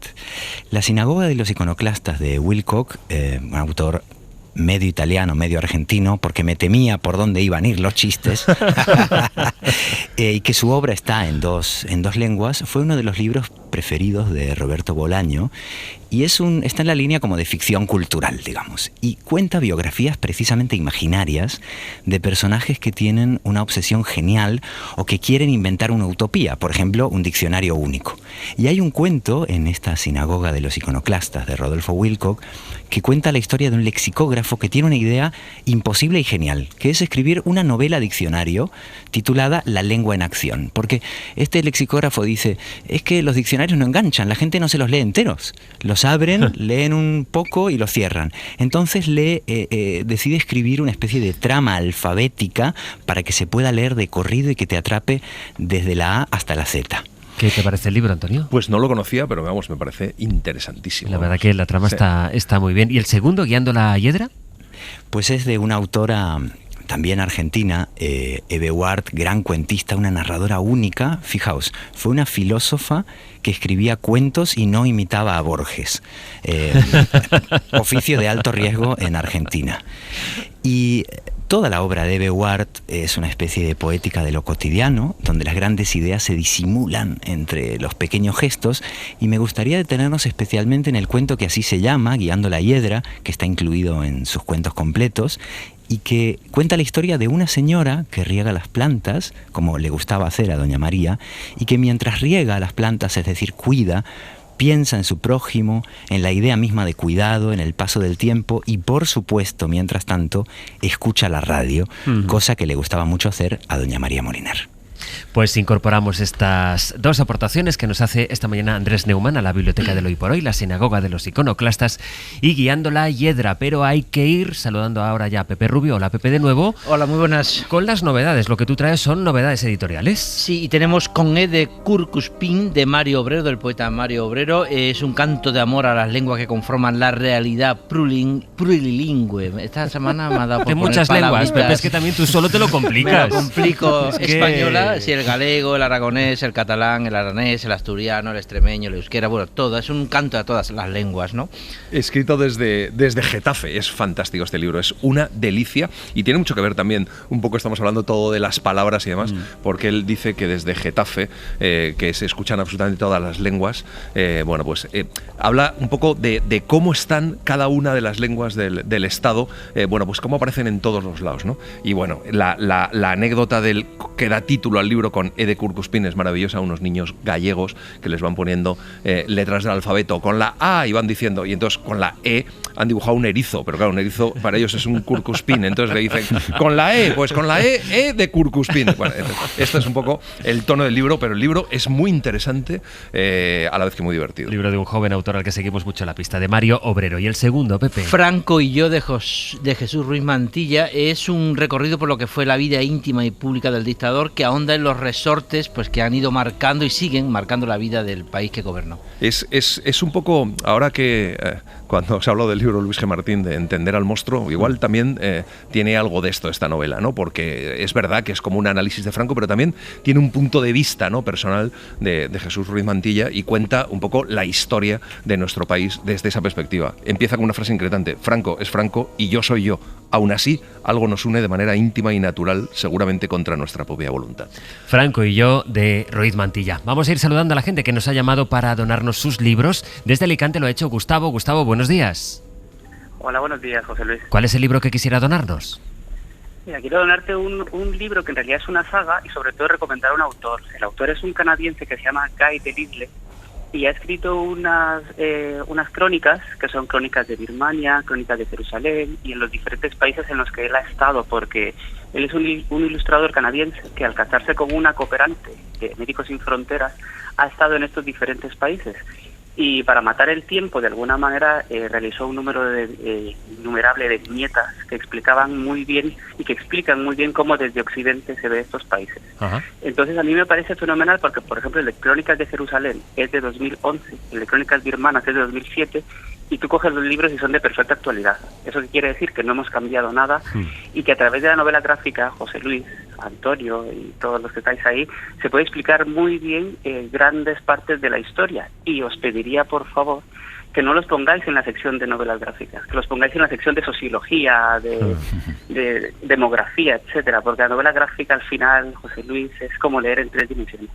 La sinagoga de los iconoclastas de Wilcock, un autor medio italiano, medio argentino, porque me temía por dónde iban a ir los chistes, y que su obra está en dos lenguas, fue uno de los libros preferidos de Roberto Bolaño, y está en la línea como de ficción cultural, digamos, y cuenta biografías precisamente imaginarias de personajes que tienen una obsesión genial o que quieren inventar una utopía, por ejemplo, un diccionario único. Y hay un cuento en esta sinagoga de los iconoclastas de Rodolfo Wilcock que cuenta la historia de un lexicógrafo que tiene una idea imposible y genial, que es escribir una novela diccionario titulada La lengua en acción, porque este lexicógrafo dice, es que los diccionarios no enganchan, la gente no se los lee enteros, los abren, leen un poco y los cierran. Entonces decide escribir una especie de trama alfabética para que se pueda leer de corrido y que te atrape desde la A hasta la Z. ¿Qué te parece el libro, Antonio? Pues no lo conocía, pero vamos, me parece interesantísimo. La verdad que la trama está muy bien. ¿Y el segundo, Guiando la hiedra? Pues es de una autora también argentina, Eve Ward, gran cuentista, una narradora única. Fijaos, fue una filósofa que escribía cuentos y no imitaba a Borges. Oficio de alto riesgo en Argentina. Y toda la obra de Eve Ward es una especie de poética de lo cotidiano, donde las grandes ideas se disimulan entre los pequeños gestos, y me gustaría detenernos especialmente en el cuento que así se llama, Guiando la hiedra, que está incluido en sus cuentos completos, y que cuenta la historia de una señora que riega las plantas, como le gustaba hacer a Doña María, y que mientras riega las plantas, es decir, cuida, piensa en su prójimo, en la idea misma de cuidado, en el paso del tiempo, y por supuesto, mientras tanto, escucha la radio, cosa que le gustaba mucho hacer a Doña María Moliner. Pues incorporamos estas 2 aportaciones que nos hace esta mañana Andrés Neumann a la biblioteca del Hoy por Hoy, La sinagoga de los iconoclastas y Guiando la hiedra. Pero hay que ir saludando ahora ya a Pepe Rubio. Hola, Pepe, de nuevo. Hola, muy buenas. Con las novedades, lo que tú traes son novedades editoriales. Sí, y tenemos Con E de Curcuspin de Mario Obrero, del poeta Mario Obrero. Es un canto de amor a las lenguas que conforman la realidad plurilingüe. Esta semana me ha dado por de muchas lenguas, Pepe, es que también tú solo te lo complicas. Me lo complico. Es que española, ¿verdad? Sí, el galego, el aragonés, el catalán, el aranés, el asturiano, el extremeño, el euskera, bueno, todo. Es un canto a todas las lenguas, ¿no? Escrito desde Getafe. Es fantástico este libro, es una delicia y tiene mucho que ver también, un poco estamos hablando todo de las palabras y demás, porque él dice que desde Getafe, que se escuchan absolutamente todas las lenguas, habla un poco de cómo están cada una de las lenguas del Estado, pues cómo aparecen en todos los lados, ¿no? Y bueno, la anécdota que da título al libro con E de Curcuspin es maravillosa, unos niños gallegos que les van poniendo letras del alfabeto con la A y van diciendo, y entonces con la E han dibujado un erizo, pero claro, un erizo para ellos es un curcuspin, entonces le dicen, con la E, pues con la E de Curcuspin. Bueno, esto es un poco el tono del libro, pero el libro es muy interesante, a la vez que muy divertido. Libro de un joven autor al que seguimos mucho la pista, de Mario Obrero. ¿Y el segundo, Pepe? Franco y yo, de Jesús Ruiz Mantilla, es un recorrido por lo que fue la vida íntima y pública del dictador, que ahonda en los resortes pues que han ido marcando y siguen marcando la vida del país que gobernó. Es un poco, ahora que cuando se ha hablado del libro Luis G. Martín de Entender al monstruo, igual también tiene algo de esto esta novela, ¿no? Porque es verdad que es como un análisis de Franco, pero también tiene un punto de vista, ¿no?, personal de Jesús Ruiz Mantilla, y cuenta un poco la historia de nuestro país desde esa perspectiva. Empieza con una frase inquietante: Franco es Franco y yo soy yo. Aún así, algo nos une de manera íntima y natural, seguramente contra nuestra propia voluntad. Franco y yo, de Ruiz Mantilla. Vamos a ir saludando a la gente que nos ha llamado para donarnos sus libros. Desde Alicante lo ha hecho Gustavo. Gustavo, buenos días. Hola, buenos días, José Luis. ¿Cuál es el libro que quisiera donarnos? Mira, quiero donarte un libro que en realidad es una saga y sobre todo recomendar a un autor. El autor es un canadiense que se llama Guy Delisle y ha escrito unas crónicas, que son crónicas de Birmania, crónicas de Jerusalén y en los diferentes países en los que él ha estado, porque él es un ilustrador canadiense que, al casarse con una cooperante de Médicos Sin Fronteras, ha estado en estos diferentes países. Y para matar el tiempo, de alguna manera, realizó un número innumerable de viñetas que explicaban muy bien y que explican muy bien cómo desde Occidente se ve estos países. Ajá. Entonces a mí me parece fenomenal porque, por ejemplo, el de Crónicas de Jerusalén es de 2011, el de Crónicas Birmanas es de 2007, y tú coges los libros y son de perfecta actualidad. Eso quiere decir que no hemos cambiado nada y que a través de la novela gráfica, José Luis, Antonio y todos los que estáis ahí, se puede explicar muy bien grandes partes de la historia. Y os pediría, por favor, que no los pongáis en la sección de novelas gráficas, que los pongáis en la sección de sociología, de demografía, etcétera, porque la novela gráfica al final, José Luis, es como leer en 3 dimensiones.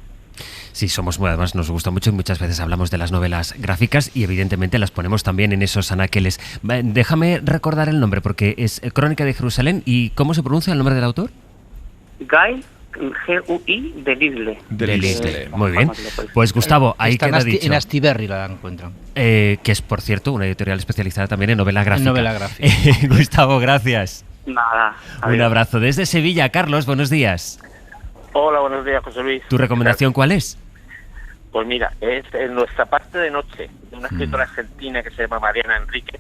Sí, además nos gusta mucho y muchas veces hablamos de las novelas gráficas y evidentemente las ponemos también en esos anaqueles. Déjame recordar el nombre porque es Crónica de Jerusalén. ¿Y cómo se pronuncia el nombre del autor? Guy, G-U-I, Delisle. Muy bien. Pues Gustavo, ahí queda dicho. En Astiberri la encuentran. Que es, por cierto, una editorial especializada también en novela gráfica. En novela gráfica. Gustavo, gracias. Nada. Un abrazo. Desde Sevilla, Carlos, buenos días. Hola, buenos días, José Luis. ¿Tu recomendación cuál es? Pues mira, es En nuestra parte de noche, de una escritora argentina que se llama Mariana Enríquez,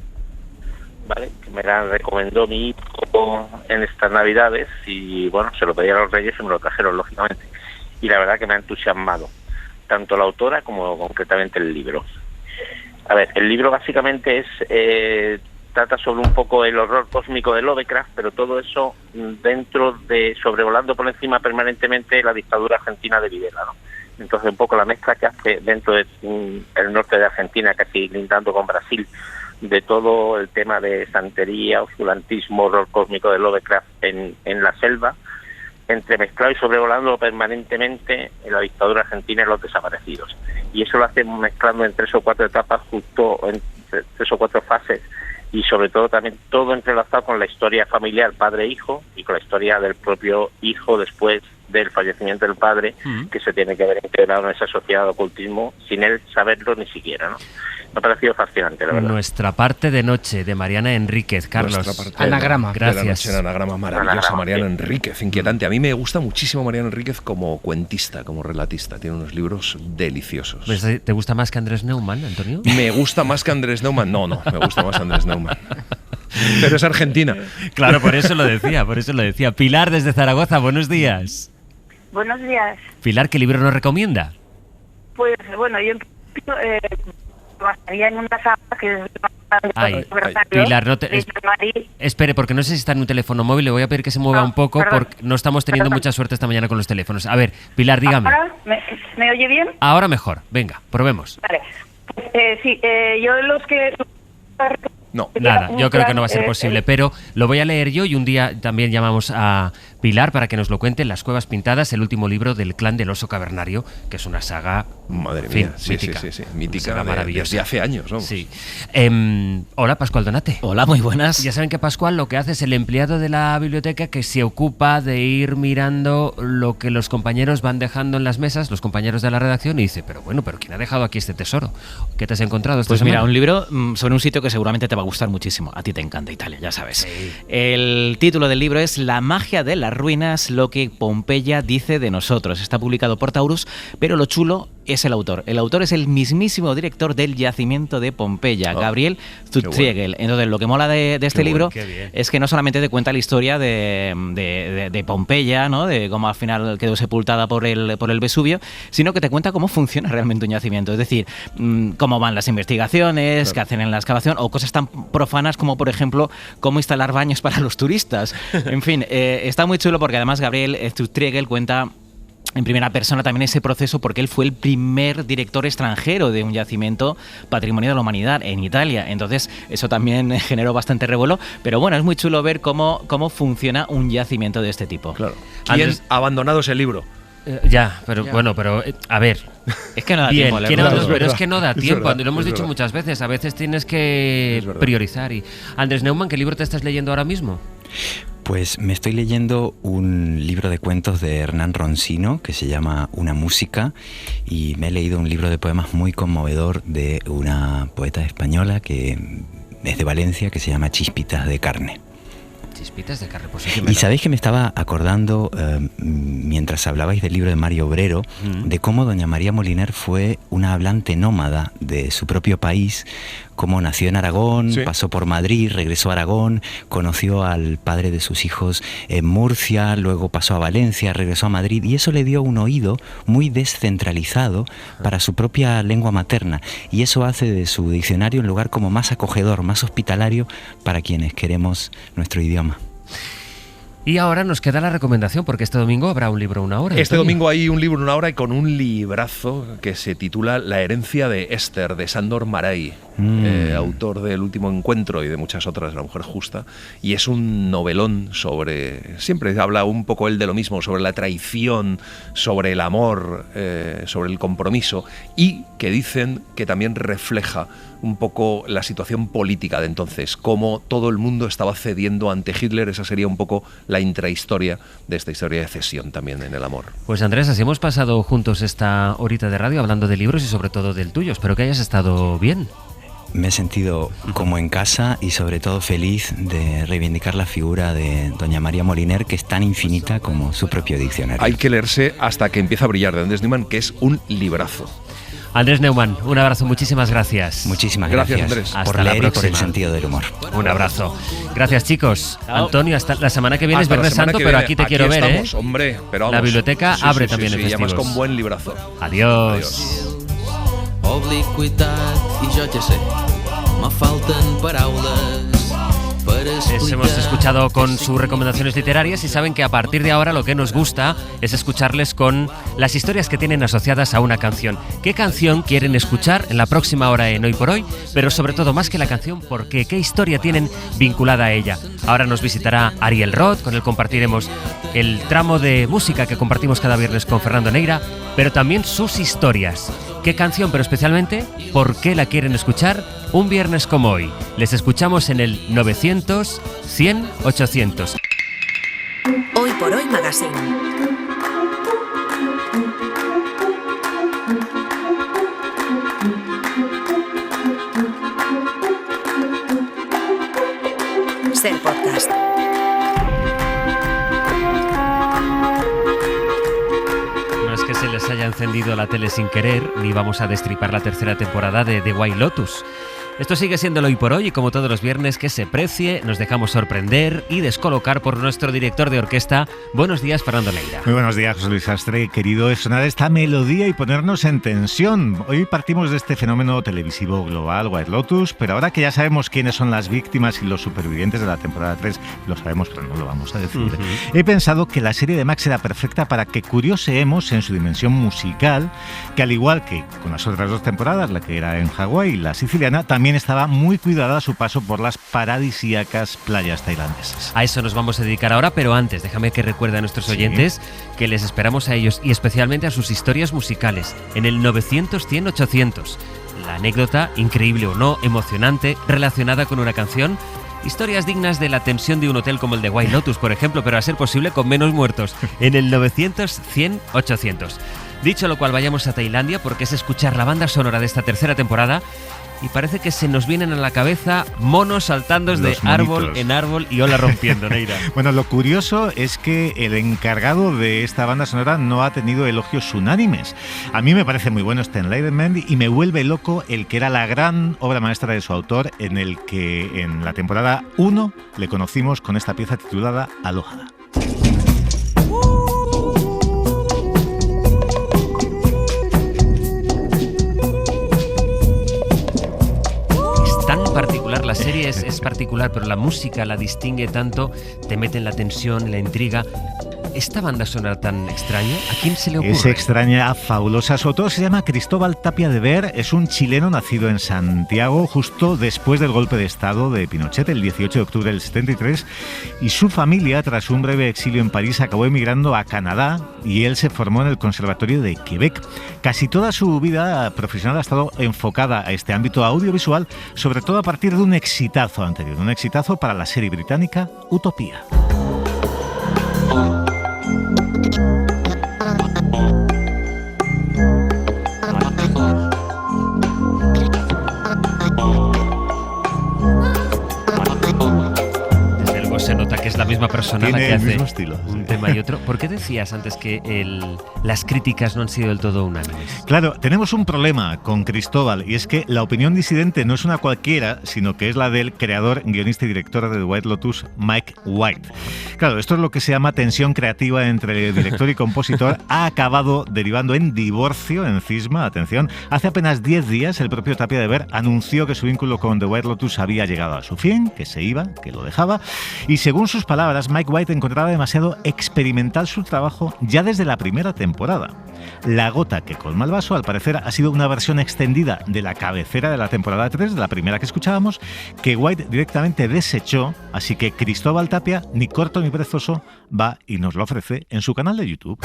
¿vale? Que me la recomendó mi hijo en estas Navidades y, bueno, se lo pedí a los Reyes y me lo trajeron, lógicamente. Y la verdad que me ha entusiasmado, tanto la autora como concretamente el libro. A ver, el libro básicamente trata sobre un poco el horror cósmico de Lovecraft, pero todo eso dentro de, sobrevolando por encima permanentemente la dictadura argentina de Videla, ¿no? Entonces un poco la mezcla que hace dentro del norte de Argentina, casi lindando con Brasil, de todo el tema de santería, oscurantismo, horror cósmico de Lovecraft en la selva, entremezclado y sobrevolando permanentemente en la dictadura argentina y los desaparecidos. Y eso lo hace mezclando en 3 o 4 etapas, justo en 3 o 4 fases, y sobre todo también todo entrelazado con la historia familiar padre-hijo y con la historia del propio hijo después del fallecimiento del padre, que se tiene que haber integrado en esa sociedad de ocultismo sin él saberlo ni siquiera, ¿no? Me ha parecido fascinante, la verdad. Nuestra parte de noche, de Mariana Enríquez. Carlos, anagrama. Gracias. De la noche, anagrama maravillosa, Mariana Enríquez, inquietante. A mí me gusta muchísimo Mariana Enríquez como cuentista, como relatista. Tiene unos libros deliciosos. ¿Te gusta más que Andrés Neumann, Antonio? ¿Me gusta más que Andrés Neumann? No, me gusta más Andrés Neumann. Pero es argentina. Claro, por eso lo decía. Pilar, desde Zaragoza, buenos días. Buenos días. Pilar, ¿qué libro nos recomienda? Pues bueno, yo basaría en una saga que es Ay, Pilar, no te... Espere, porque no sé si está en un teléfono móvil, le voy a pedir que se mueva un poco porque no estamos teniendo mucha suerte esta mañana con los teléfonos. A ver, Pilar, dígame. ¿Ahora me oye bien? Ahora mejor, venga, probemos. Vale. Pues, sí, yo los que... No. Nada, yo creo que no va a ser posible, pero lo voy a leer yo y un día también llamamos a Pilar para que nos lo cuente. Las Cuevas Pintadas, el último libro del clan del oso cavernario, que es una saga, madre mía, mítica. Sí, mítica, una saga maravillosa. Desde hace años, vamos. Sí. Hola, Pascual Donate. Hola, muy buenas. Ya saben que Pascual lo que hace es el empleado de la biblioteca que se ocupa de ir mirando lo que los compañeros van dejando en las mesas, los compañeros de la redacción, y dice, pero ¿quién ha dejado aquí este tesoro? ¿Qué te has encontrado esta semana? Mira, un libro sobre un sitio que seguramente te va a gustar muchísimo. A ti te encanta Italia, ya sabes. Sí. El título del libro es La magia de las ruinas, lo que Pompeya dice de nosotros. Está publicado por Taurus, pero lo chulo es el autor. El autor es el mismísimo director del yacimiento de Pompeya, Gabriel Zutriegel. Bueno. Entonces, lo que mola de este libro es que no solamente te cuenta la historia de Pompeya, ¿no? De cómo al final quedó sepultada por el Vesubio, sino que te cuenta cómo funciona realmente un yacimiento. Es decir, cómo van las investigaciones, qué hacen en la excavación, o cosas tan profanas como, por ejemplo, cómo instalar baños para los turistas. En fin, está muy chulo porque además Gabriel Zutriegel cuenta en primera persona también ese proceso, porque él fue el primer director extranjero de un yacimiento patrimonio de la humanidad en Italia. Entonces eso también generó bastante revuelo, pero bueno, es muy chulo ver cómo funciona un yacimiento de este tipo. Claro. ¿Quién ha abandonado ese libro? Pero a ver. Es que no da bien, tiempo. pero es que no da tiempo. Lo hemos dicho muchas veces. A veces tienes que priorizar. Y Andrés Neumann, ¿qué libro te estás leyendo ahora mismo? Pues me estoy leyendo un libro de cuentos de Hernán Roncino que se llama Una música, y me he leído un libro de poemas muy conmovedor de una poeta española que es de Valencia, que se llama Chispitas de carne. Chispitas de carne, pues Y sabéis que me estaba acordando, mientras hablabais del libro de Mario Obrero, de cómo doña María Moliner fue una hablante nómada de su propio país, cómo nació en Aragón, pasó por Madrid, regresó a Aragón, conoció al padre de sus hijos en Murcia, luego pasó a Valencia, regresó a Madrid, y eso le dio un oído muy descentralizado para su propia lengua materna, y eso hace de su diccionario un lugar como más acogedor, más hospitalario para quienes queremos nuestro idioma. Y ahora nos queda la recomendación, porque este domingo habrá un libro una hora. Este domingo hay un libro una hora, y con un librazo que se titula La herencia de Esther, de Sándor Márai, autor del Último Encuentro y de muchas otras, de La mujer justa. Y es un novelón sobre... Siempre habla un poco él de lo mismo, sobre la traición, sobre el amor, sobre el compromiso, y que dicen que también refleja un poco la situación política de entonces, cómo todo el mundo estaba cediendo ante Hitler. Esa sería un poco la intrahistoria de esta historia de cesión también en el amor. Pues Andrés, así hemos pasado juntos esta horita de radio hablando de libros y sobre todo del tuyo. Espero que hayas estado bien. Me he sentido como en casa y sobre todo feliz de reivindicar la figura de doña María Moliner, que es tan infinita como su propio diccionario. Hay que leerse Hasta que empieza a brillar, de Andrés Neumann, que es un librazo. Andrés Neumann, un abrazo, muchísimas gracias. Muchísimas gracias Andrés. Por leer y por el sentido del humor. Un abrazo. Gracias, chicos. Chao. Antonio, hasta la semana que viene es Hasta Viernes Santo, pero aquí te quiero ver, estamos, hombre, pero vamos. La biblioteca abre también en festivos. Y además festivos. con buen librazo. Adiós. Obliquitat, i jo ja sé, me falten paraules per Les hemos escuchado con sus recomendaciones literarias y saben que a partir de ahora lo que nos gusta es escucharles con las historias que tienen asociadas a una canción. ¿Qué canción quieren escuchar en la próxima hora en Hoy por Hoy? Pero sobre todo, más que la canción, porque qué historia tienen vinculada a ella. Ahora nos visitará Ariel Roth, con él compartiremos el tramo de música que compartimos cada viernes con Fernando Neira, pero también sus historias. ¿Qué canción? Pero especialmente, ¿por qué la quieren escuchar un viernes como hoy? Les escuchamos en el 900 100 800. Hoy por Hoy Magazine. Ser podcast. No es que se les haya encendido la tele sin querer, ni vamos a destripar la tercera temporada de The White Lotus. Esto sigue siendo lo hoy por hoy y como todos los viernes que se precie, nos dejamos sorprender y descolocar por nuestro director de orquesta. Buenos días, Fernando Leira. Muy buenos días, José Luis Sastre. Querido, es sonar esta melodía y ponernos en tensión. Hoy partimos de este fenómeno televisivo global, White Lotus, pero ahora que ya sabemos quiénes son las víctimas y los supervivientes de la temporada 3, lo sabemos, pero no lo vamos a decir. He pensado que la serie de Max era perfecta para que curioseemos en su dimensión musical, que al igual que con las otras dos temporadas, la que era en Hawái y la siciliana, también estaba muy cuidada a su paso por las paradisíacas playas tailandesas. A eso nos vamos a dedicar ahora, pero antes déjame que recuerde a nuestros oyentes que les esperamos a ellos y especialmente a sus historias musicales en el 900-100-800. La anécdota, increíble o no, emocionante, relacionada con una canción. Historias dignas de la tensión de un hotel como el de White Lotus, por ejemplo, pero a ser posible con menos muertos. En el 900-100-800. Dicho lo cual, vayamos a Tailandia porque es escuchar la banda sonora de esta tercera temporada y parece que se nos vienen a la cabeza monos saltando de árbol en árbol y ola rompiendo, Neira. Bueno, lo curioso es que el encargado de esta banda sonora no ha tenido elogios unánimes. A mí me parece muy bueno este Enlightenment y me vuelve loco el que era la gran obra maestra de su autor, en el que en la temporada 1 le conocimos con esta pieza titulada Aloha. Particular, la serie es particular, pero la música la distingue tanto, te mete en la tensión, en la intriga. ¿Esta banda sonora tan extraña? ¿A quién se le ocurre? Es extraña, fabulosa. Su autor se llama Cristóbal Tapia de Ver, es un chileno nacido en Santiago justo después del golpe de Estado de Pinochet, el 18 de octubre del 73, y su familia, tras un breve exilio en París, acabó emigrando a Canadá y él se formó en el Conservatorio de Quebec. Casi toda su vida profesional ha estado enfocada a este ámbito audiovisual, sobre todo a partir de un exitazo anterior, un exitazo para la serie británica Utopía. Se nota que es la misma persona la que hace un tema y otro. ¿Por qué decías antes que las críticas no han sido del todo unánimes? Claro, tenemos un problema con Cristóbal y es que la opinión disidente no es una cualquiera, sino que es la del creador, guionista y director de The White Lotus, Mike White. Claro, esto es lo que se llama tensión creativa entre director y compositor. Ha acabado derivando en divorcio, en cisma. Atención, hace apenas 10 días el propio Tapia de Ver anunció que su vínculo con The White Lotus había llegado a su fin, que se iba, que lo dejaba. Y según sus palabras, Mike White encontraba demasiado experimental su trabajo ya desde la primera temporada. La gota que colma el vaso, al parecer, ha sido una versión extendida de la cabecera de la temporada 3, de la primera que escuchábamos, que White directamente desechó, así que Cristóbal Tapia, ni corto ni perezoso, va y nos lo ofrece en su canal de YouTube.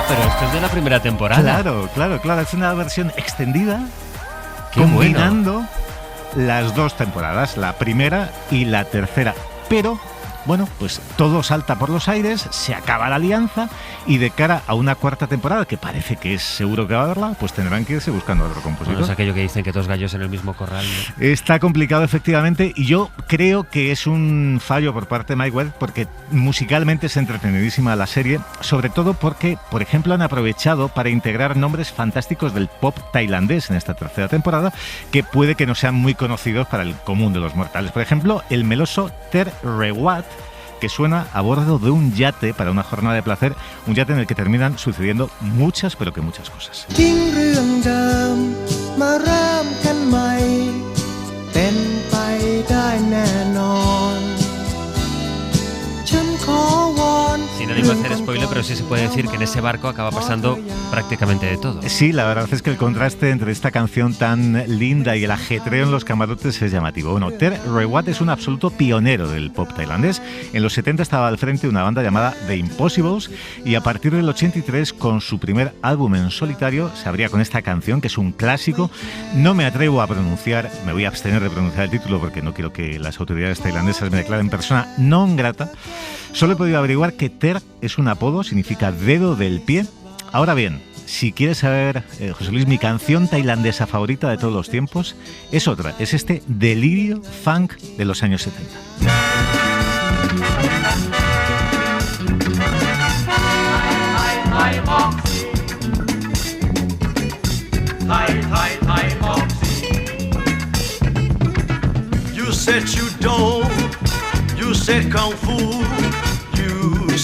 Pero esto es de la primera temporada. Claro, es una versión extendida. Qué combinando las dos temporadas, la primera y la tercera. Pero, bueno, pues todo salta por los aires, se acaba la alianza y de cara a una cuarta temporada, que parece que es seguro que va a haberla, pues tendrán que irse buscando a otro compositor. Bueno, es aquello que dicen que dos gallos en el mismo corral, ¿no? Está complicado, efectivamente, y yo creo que es un fallo por parte de Mike White porque musicalmente es entretenidísima la serie, sobre todo porque, por ejemplo, han aprovechado para integrar nombres fantásticos del pop tailandés en esta tercera temporada que puede que no sean muy conocidos para el común de los mortales. Por ejemplo, el meloso Ter Rewat, que suena a bordo de un yate para una jornada de placer, un yate en el que terminan sucediendo muchas, pero que muchas cosas. Sin ánimo de hacer spoiler, pero sí se puede decir que en ese barco acaba pasando prácticamente de todo. Sí, la verdad es que el contraste entre esta canción tan linda y el ajetreo en los camarotes es llamativo. Bueno, Ter Rewat es un absoluto pionero del pop tailandés. En los 70 estaba al frente de una banda llamada The Impossibles y a partir del 83, con su primer álbum en solitario, se abría con esta canción que es un clásico. No me atrevo a pronunciar, me voy a abstener de pronunciar el título porque no quiero que las autoridades tailandesas me declaren persona non grata. Solo he podido averiguar que Ter es un apodo, significa dedo del pie. Ahora bien, si quieres saber, José Luis, mi canción tailandesa favorita de todos los tiempos, es otra, es este delirio funk de los años 70. You said judo, you said kung fu.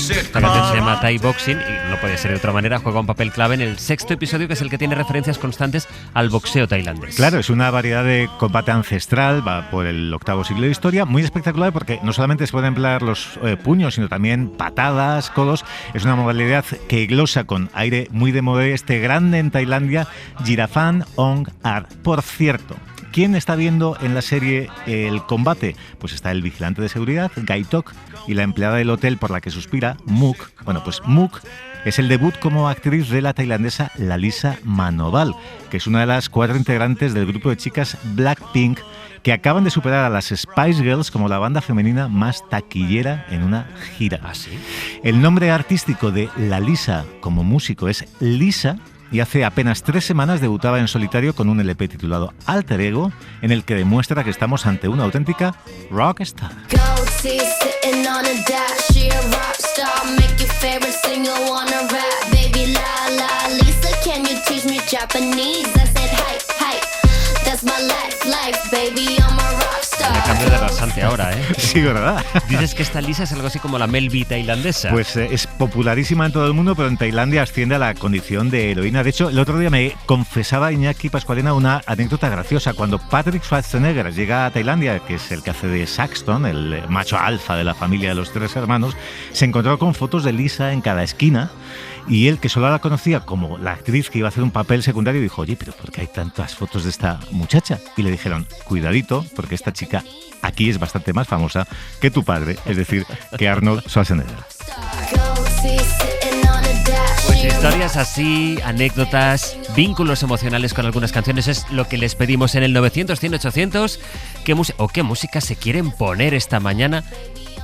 Esta canción se llama Thai Boxing y no puede ser de otra manera, juega un papel clave en el 6º episodio, que es el que tiene referencias constantes al boxeo tailandés. Claro, es una variedad de combate ancestral, va por el 8º siglo de historia, muy espectacular porque no solamente se pueden emplear los puños, sino también patadas, codos. Es una modalidad que glosa con aire muy de moda este grande en Tailandia, Jiraphan Ong Ar. Por cierto, ¿quién está viendo en la serie el combate? Pues está el vigilante de seguridad, Gai Tok, y la empleada del hotel por la que suspira, Mook. Bueno, pues Mook es el debut como actriz de la tailandesa Lalisa Manoval, que es una de las 4 integrantes del grupo de chicas Blackpink, que acaban de superar a las Spice Girls como la banda femenina más taquillera en una gira. ¿Ah, sí? El nombre artístico de Lalisa como músico es Lisa, y hace apenas 3 semanas debutaba en solitario con un LP titulado Alter Ego, en el que demuestra que estamos ante una auténtica rockstar. Le cambio de rasante ahora, ¿eh? Sí, ¿verdad? Dices que esta Lisa es algo así como la Mel B tailandesa. Pues es popularísima en todo el mundo, pero en Tailandia asciende a la condición de heroína. De hecho, el otro día me confesaba Iñaki Pascualina una anécdota graciosa. Cuando Patrick Schwarzenegger llega a Tailandia, que es el que hace de Saxton, el macho alfa de la familia de los 3 hermanos, se encontró con fotos de Lisa en cada esquina. Y él, que solo la conocía como la actriz que iba a hacer un papel secundario, dijo: oye, pero ¿por qué hay tantas fotos de esta muchacha? Y le dijeron: cuidadito, porque esta chica aquí es bastante más famosa que tu padre, es decir, que Arnold Schwarzenegger. Pues historias así, anécdotas, vínculos emocionales con algunas canciones es lo que les pedimos en el 900-100-800. ¿Qué música se quieren poner esta mañana?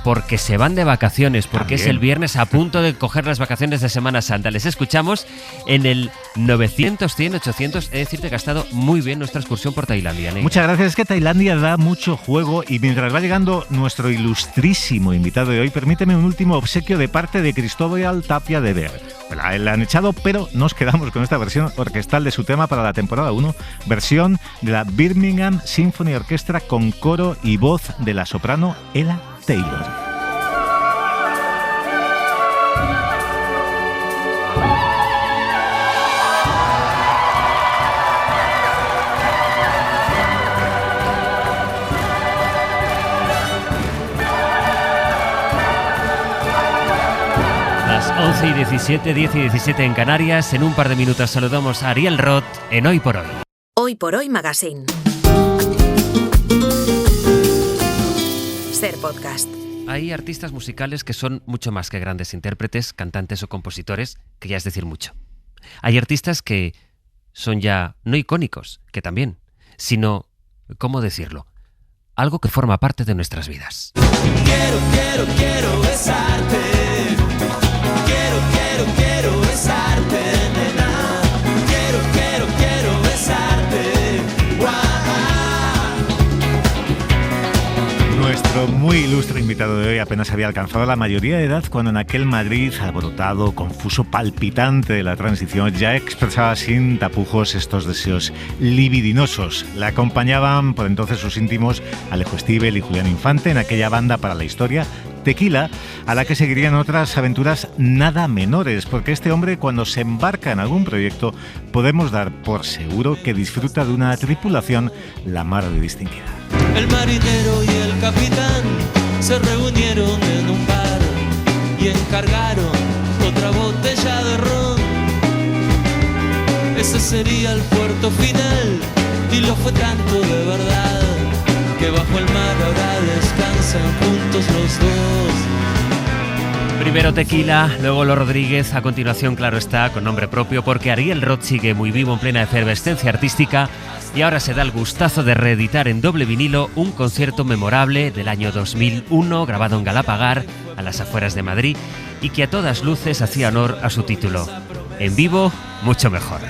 Porque se van de vacaciones, porque es el viernes a punto de coger las vacaciones de Semana Santa. Les escuchamos en el 900-100-800. He de decirte que ha estado muy bien nuestra excursión por Tailandia, ¿eh? Muchas gracias. Es que Tailandia da mucho juego y mientras va llegando nuestro ilustrísimo invitado de hoy, permíteme un último obsequio de parte de Cristóbal Tapia de Ver. La han echado, pero nos quedamos con esta versión orquestal de su tema para la temporada 1, versión de la Birmingham Symphony Orchestra con coro y voz de la soprano Ella Taylor. Las 11 y 17, 10 y 17 en Canarias. En un par de minutos saludamos a Ariel Roth en Hoy por Hoy. Hoy por Hoy Magazine. Ser podcast. Hay artistas musicales que son mucho más que grandes intérpretes, cantantes o compositores, que ya es decir mucho. Hay artistas que son ya no icónicos, que también, sino, ¿cómo decirlo? Algo que forma parte de nuestras vidas. Quiero besarte. Quiero besarte, nena. Quiero besarte. Nuestro muy ilustre invitado de hoy apenas había alcanzado la mayoría de edad cuando en aquel Madrid alborotado, confuso, palpitante de la transición ya expresaba sin tapujos estos deseos libidinosos. Le acompañaban por entonces sus íntimos Alejo Stivel y Julián Infante en aquella banda para la historia, Tequila, a la que seguirían otras aventuras nada menores, porque este hombre, cuando se embarca en algún proyecto, podemos dar por seguro que disfruta de una tripulación la mar de distinguida. El marinero y el capitán se reunieron en un bar y encargaron otra botella de ron. Ese sería el puerto final y lo fue tanto de verdad que bajo el mar ahora descansan juntos los dos. Primero Tequila, luego Los Rodríguez, a continuación, claro está, con nombre propio, porque Ariel Roth sigue muy vivo en plena efervescencia artística y ahora se da el gustazo de reeditar en doble vinilo un concierto memorable del año 2001, grabado en Galapagar, a las afueras de Madrid, y que a todas luces hacía honor a su título. En vivo, mucho mejor.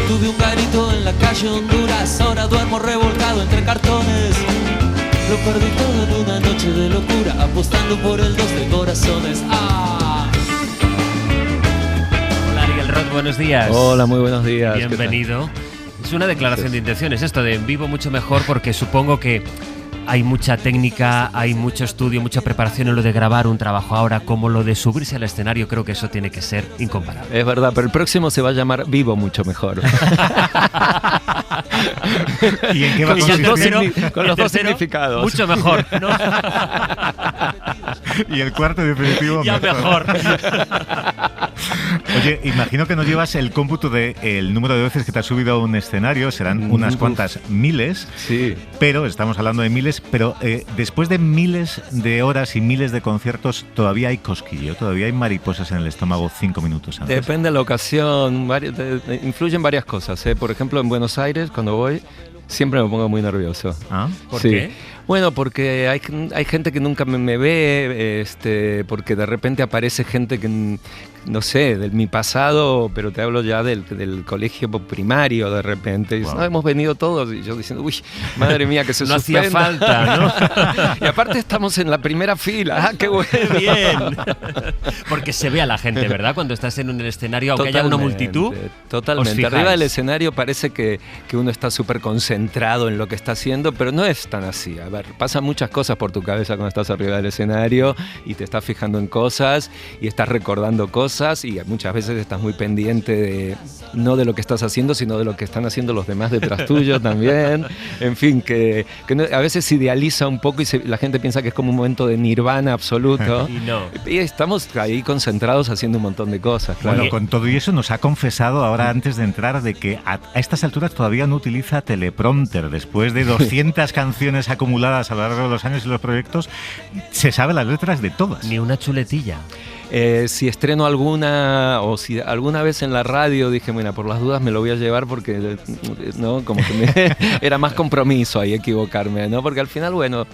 Tuve un garito en la calle Honduras, ahora duermo revolcado entre cartones. Lo perdí todo en una noche de locura, apostando por el 2 de corazones. Hola Ariel Roth, buenos días. Hola, muy buenos días. Bienvenido. Es una declaración de intenciones esto de en vivo mucho mejor, porque supongo que hay mucha técnica, hay mucho estudio, mucha preparación en lo de grabar un trabajo ahora, como lo de subirse al escenario. Creo que eso tiene que ser incomparable. Es verdad, pero el próximo se va a llamar Vivo mucho mejor. ¿Y en qué va a consistir? Con los dos significados. Mucho mejor, ¿no? Y el cuarto definitivo ya mejor. Oye, imagino que no llevas el cómputo del número de veces que te has subido a un escenario, serán unas cuantas miles, sí. Pero estamos hablando de miles, pero después de miles de horas y miles de conciertos, todavía hay cosquillo, todavía hay mariposas en el estómago 5 minutos antes. Depende de la ocasión, influyen varias cosas. Por ejemplo, en Buenos Aires, cuando voy, siempre me pongo muy nervioso. ¿Ah? ¿Por qué? Bueno, porque hay gente que nunca me ve, porque de repente aparece gente que, no sé, de mi pasado, pero te hablo ya del colegio primario de repente. Y dicen, no, hemos venido todos. Y yo diciendo, uy, madre mía, que se no suspenda. hacía falta, ¿no? Y aparte estamos en la primera fila. ¡Ah, qué bueno! Bien. Porque se ve a la gente, ¿verdad? Cuando estás en un escenario, aunque haya una multitud. Totalmente. Arriba del escenario parece que uno está súper concentrado en lo que está haciendo, pero no es tan así. A ver, pasan muchas cosas por tu cabeza cuando estás arriba del escenario y te estás fijando en cosas y estás recordando cosas y muchas veces estás muy pendiente no de lo que estás haciendo, sino de lo que están haciendo los demás detrás tuyo también. En fin, que a veces se idealiza un poco y la gente piensa que es como un momento de nirvana absoluto. Y no. Y estamos ahí concentrados haciendo un montón de cosas. Claro. Bueno, con todo y eso nos ha confesado ahora antes de entrar de que a estas alturas todavía no utiliza teleprompter. Después de 200 canciones acumuladas a lo largo de los años y los proyectos, se sabe las letras de todas. Ni una chuletilla. Si estreno alguna o si alguna vez en la radio dije, bueno, por las dudas me lo voy a llevar porque no, como que era más compromiso ahí equivocarme, ¿no? Porque al final, bueno,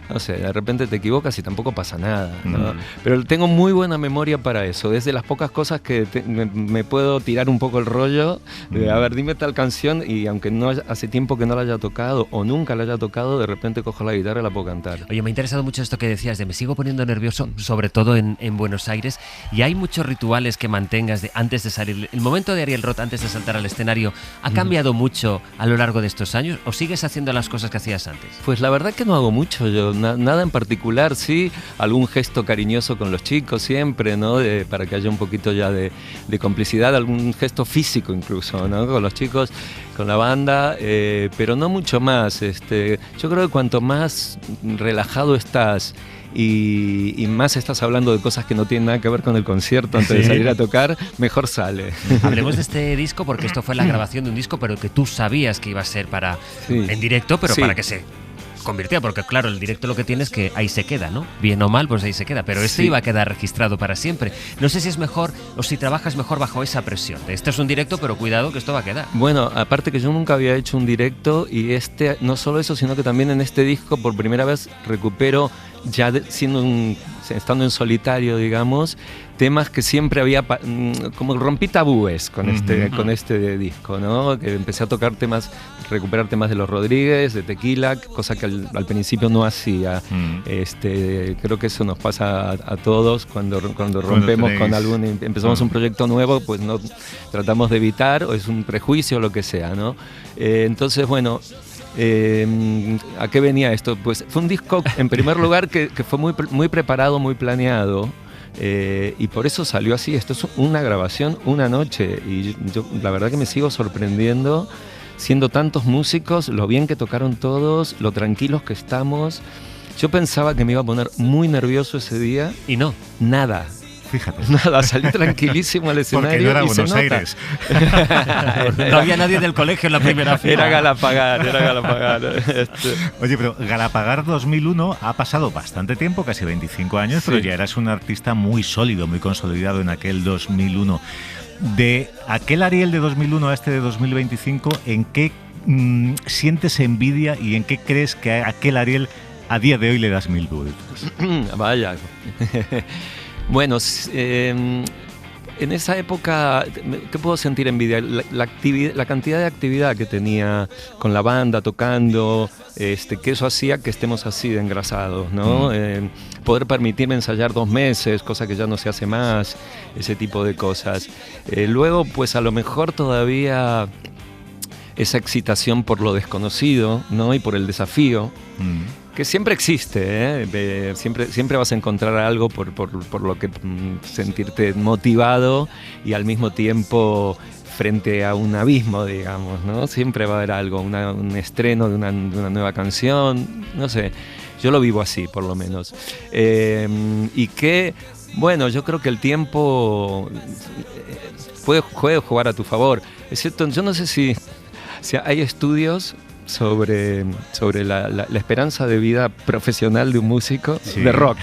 no sé, de repente te equivocas y tampoco pasa nada, ¿no? Pero tengo muy buena memoria para eso. Desde las pocas cosas que me puedo tirar un poco el rollo de, a ver, dime tal canción y aunque no hace tiempo que no la haya tocado o nunca la haya tocado, de repente cojo la guitarra y la puedo cantar. Oye, me ha interesado mucho esto que decías de me sigo poniendo nervioso, sobre todo en Buenos Aires, y hay muchos rituales que mantengas antes de salir. ¿El momento de Ariel Roth antes de saltar al escenario ha cambiado mucho a lo largo de estos años o sigues haciendo las cosas que hacías antes? Pues la verdad que no hago mucho yo. Nada en particular, sí, algún gesto cariñoso con los chicos siempre, ¿no? Para que haya un poquito ya de complicidad, algún gesto físico incluso, ¿no? Con los chicos, con la banda, pero no mucho más. Yo creo que cuanto más relajado estás y más estás hablando de cosas que no tienen nada que ver con el concierto antes de salir a tocar, mejor sale. Hablemos de este disco porque esto fue la grabación de un disco, pero que tú sabías que iba a ser para en directo, pero para que se convirtió, porque claro, el directo lo que tiene es que ahí se queda, ¿no? Bien o mal, pues ahí se queda, pero iba a quedar registrado para siempre. No sé si es mejor o si trabajas mejor bajo esa presión. Este es un directo, pero cuidado que esto va a quedar. Bueno, aparte que yo nunca había hecho un directo y no solo eso, sino que también en este disco por primera vez recupero, ya estando en solitario, digamos, temas que siempre había, como rompí tabúes con este disco, ¿no? Que empecé a recuperar temas de Los Rodríguez, de Tequila, cosa que al principio no hacía. Creo que eso nos pasa a todos cuando rompemos con empezamos un proyecto nuevo, pues no tratamos de evitar, o es un prejuicio o lo que sea, ¿no? Entonces, bueno, ¿a qué venía esto? Pues fue un disco, en primer lugar, que fue muy preparado, muy planeado. Y por eso salió así. Esto es una grabación, una noche, y yo la verdad que me sigo sorprendiendo siendo tantos músicos, lo bien que tocaron todos, lo tranquilos que estamos. Yo pensaba que me iba a poner muy nervioso ese día y no, nada. Fíjate. Nada, salí tranquilísimo al escenario. Porque no era y Buenos se Aires. No había nadie del colegio en la primera fila. Era Galapagar. Oye, pero Galapagar 2001 ha pasado bastante tiempo, casi 25 años, pero ya eras un artista muy sólido, muy consolidado en aquel 2001. De aquel Ariel de 2001 a este de 2025, ¿en qué sientes envidia y en qué crees que a aquel Ariel a día de hoy le das 1000 vueltas? Vaya. Bueno, en esa época, ¿qué puedo sentir envidia? La cantidad de actividad que tenía con la banda, tocando, que eso hacía que estemos así de engrasados, ¿no? Poder permitirme ensayar 2 meses, cosa que ya no se hace más, ese tipo de cosas. Luego, pues a lo mejor todavía esa excitación por lo desconocido, ¿no? Y por el desafío. Que siempre existe, siempre vas a encontrar algo por lo que sentirte motivado y al mismo tiempo frente a un abismo, digamos, ¿no? Siempre va a haber algo, un estreno de una nueva canción, no sé, yo lo vivo así por lo menos. Y que, bueno, yo creo que el tiempo puede jugar a tu favor, excepto, yo no sé si hay estudios sobre la esperanza de vida profesional de un músico de rock.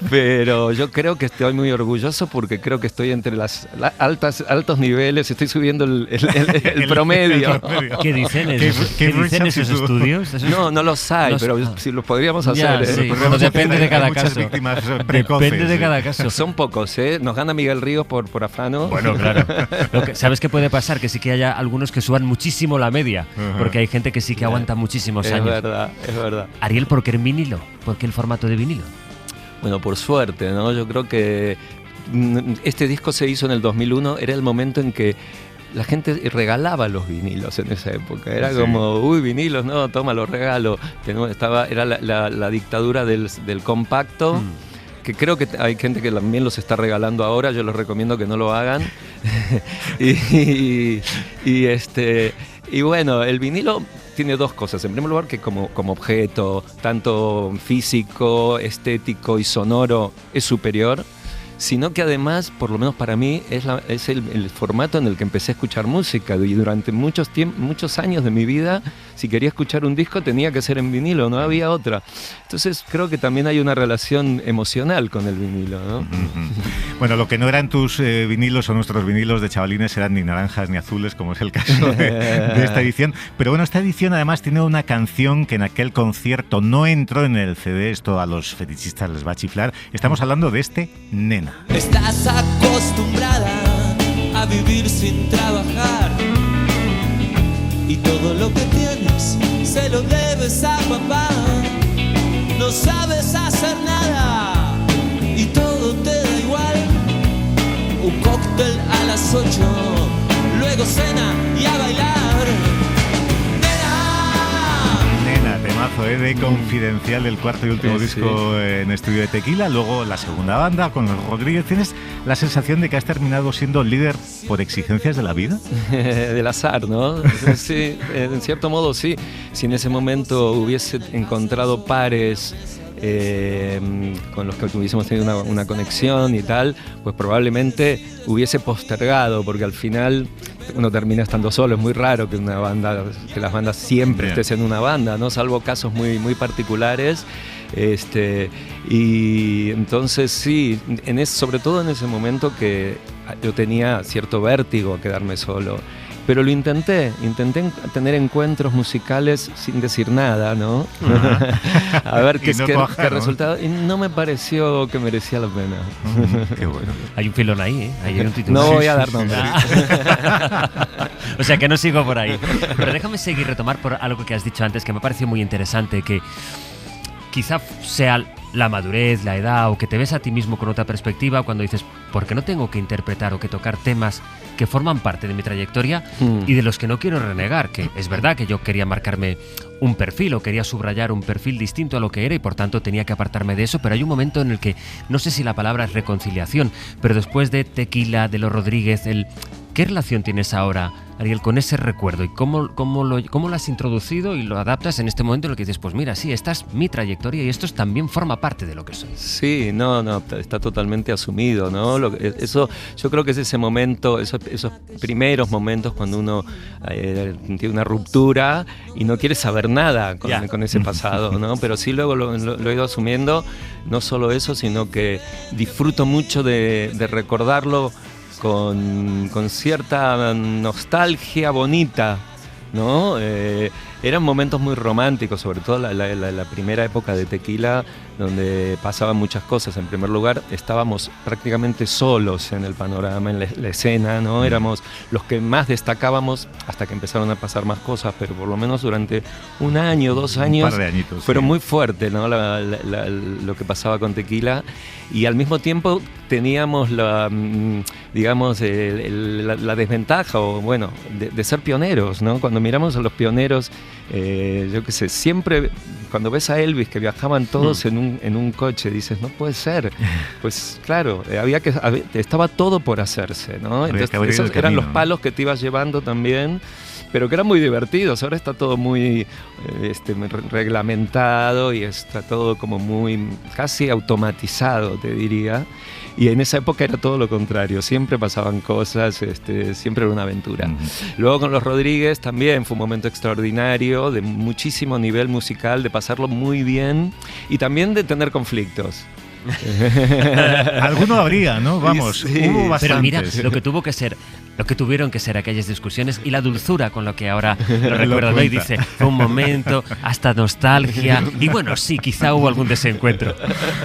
Pero yo creo que estoy muy orgulloso porque creo que estoy entre las altos niveles, estoy subiendo el promedio. ¿Qué dicen esos estudios? No los hay, pero si los podríamos hacer. Sí. Bueno, depende de cada caso. Depende de cada caso. Son pocos, Nos gana Miguel Ríos por afano. Bueno, claro. ¿Sabes qué puede pasar? Que sí que haya algunos que suban muchísimo la media, porque hay gente que sí que aguanta muchísimos años. Es verdad. Ariel, ¿por qué el vinilo? ¿Por qué el formato de vinilo? Bueno, por suerte, ¿no? Yo creo que este disco se hizo en el 2001, era el momento en que la gente regalaba los vinilos en esa época. Era como, uy, vinilos, no, toma, los regalo. Era la dictadura del compacto. Que creo que hay gente que también los está regalando ahora, yo les recomiendo que no lo hagan. Y bueno, el vinilo tiene 2 cosas. En primer lugar, que como objeto, tanto físico, estético y sonoro, es superior, sino que además, por lo menos para mí, es el formato en el que empecé a escuchar música. Y durante muchos años de mi vida, si quería escuchar un disco tenía que ser en vinilo, no había otra. Entonces creo que también hay una relación emocional con el vinilo, ¿no? Bueno, lo que no eran tus vinilos o nuestros vinilos de chavalines eran ni naranjas ni azules, como es el caso de esta edición. Pero bueno, esta edición además tiene una canción que en aquel concierto no entró en el CD, esto a los fetichistas les va a chiflar. Estamos hablando de este Nena. Estás acostumbrada a vivir sin trabajar y todo lo que tienes se lo debes a papá. No sabes hacer nada y todo te da igual. Un cóctel a las 8, luego cena y a bailar. Nena, temazo de Confidencial, el cuarto y último disco en estudio de Tequila. Luego la segunda banda con los Rodríguez. ¿Tienes la sensación de que has terminado siendo líder por exigencias de la vida? Del azar, ¿no? Sí, en cierto modo sí. Si en ese momento hubiese encontrado pares con los que tuviésemos tenido una conexión y tal, pues probablemente hubiese postergado, porque al final uno termina estando solo. Es muy raro que las bandas siempre estés en una banda, ¿no? Salvo casos muy, muy particulares. Y entonces sí, sobre todo en ese momento que yo tenía cierto vértigo a quedarme solo. Pero lo intenté tener encuentros musicales sin decir nada, ¿no? A ver qué resultado. Y no me pareció que merecía la pena. Qué bueno. Hay un filón ahí, Hay un título. No voy a dar nombres. O sea que no sigo por ahí. Pero déjame retomar por algo que has dicho antes, que me ha parecido muy interesante, que quizá sea la madurez, la edad, o que te ves a ti mismo con otra perspectiva cuando dices, ¿por qué no tengo que interpretar o que tocar temas que forman parte de mi trayectoria y de los que no quiero renegar? Que es verdad que yo quería marcarme un perfil o quería subrayar un perfil distinto a lo que era y por tanto tenía que apartarme de eso, pero hay un momento en el que, no sé si la palabra es reconciliación, pero después de Tequila, de los Rodríguez, ¿qué relación tienes ahora, Ariel, con ese recuerdo? ¿Y cómo lo has introducido y lo adaptas en este momento en el que dices, pues mira, sí, esta es mi trayectoria y esto también forma parte de lo que soy? Sí, no, está totalmente asumido, ¿no? Eso, yo creo que es ese momento, esos primeros momentos cuando uno tiene una ruptura y no quiere saber nada con ese pasado, ¿no? Pero sí luego lo he ido asumiendo, no solo eso, sino que disfruto mucho de recordarlo con cierta nostalgia bonita, ¿no? Eran momentos muy románticos, sobre todo la primera época de Tequila, donde pasaban muchas cosas. En primer lugar, estábamos prácticamente solos en el panorama, en la escena, ¿no? Éramos los que más destacábamos hasta que empezaron a pasar más cosas, pero por lo menos durante 1 año, 2 años, un par de añitos, fueron sí, muy fuertes, ¿no? Lo que pasaba con Tequila, y al mismo tiempo teníamos la desventaja, o bueno, de ser pioneros, ¿no? Cuando miramos a los pioneros, yo qué sé, siempre cuando ves a Elvis que viajaban todos en un coche, dices, no puede ser. Pues claro, estaba todo por hacerse, ¿no? Entonces esos eran los palos que te ibas llevando también, pero que eran muy divertidos. Ahora está todo muy reglamentado y está todo como muy casi automatizado, te diría. Y en esa época era todo lo contrario, siempre pasaban cosas, siempre era una aventura. Luego con los Rodríguez también fue un momento extraordinario, de muchísimo nivel musical, de pasarlo muy bien y también de tener conflictos. Alguno habría, ¿no? Vamos, sí, hubo bastantes. Pero mira, lo que tuvieron que ser aquellas discusiones y la dulzura con lo que ahora lo recuerdo, ¿no? Y dice, fue un momento, hasta nostalgia, y bueno, sí, quizá hubo algún desencuentro.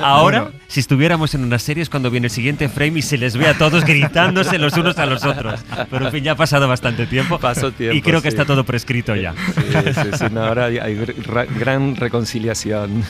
Ahora, si estuviéramos en una serie es cuando viene el siguiente frame y se les ve a todos gritándose los unos a los otros. Pero en fin, ya ha pasado bastante tiempo. Pasó tiempo, y creo que está todo prescrito ya. Sí, no, ahora hay gran reconciliación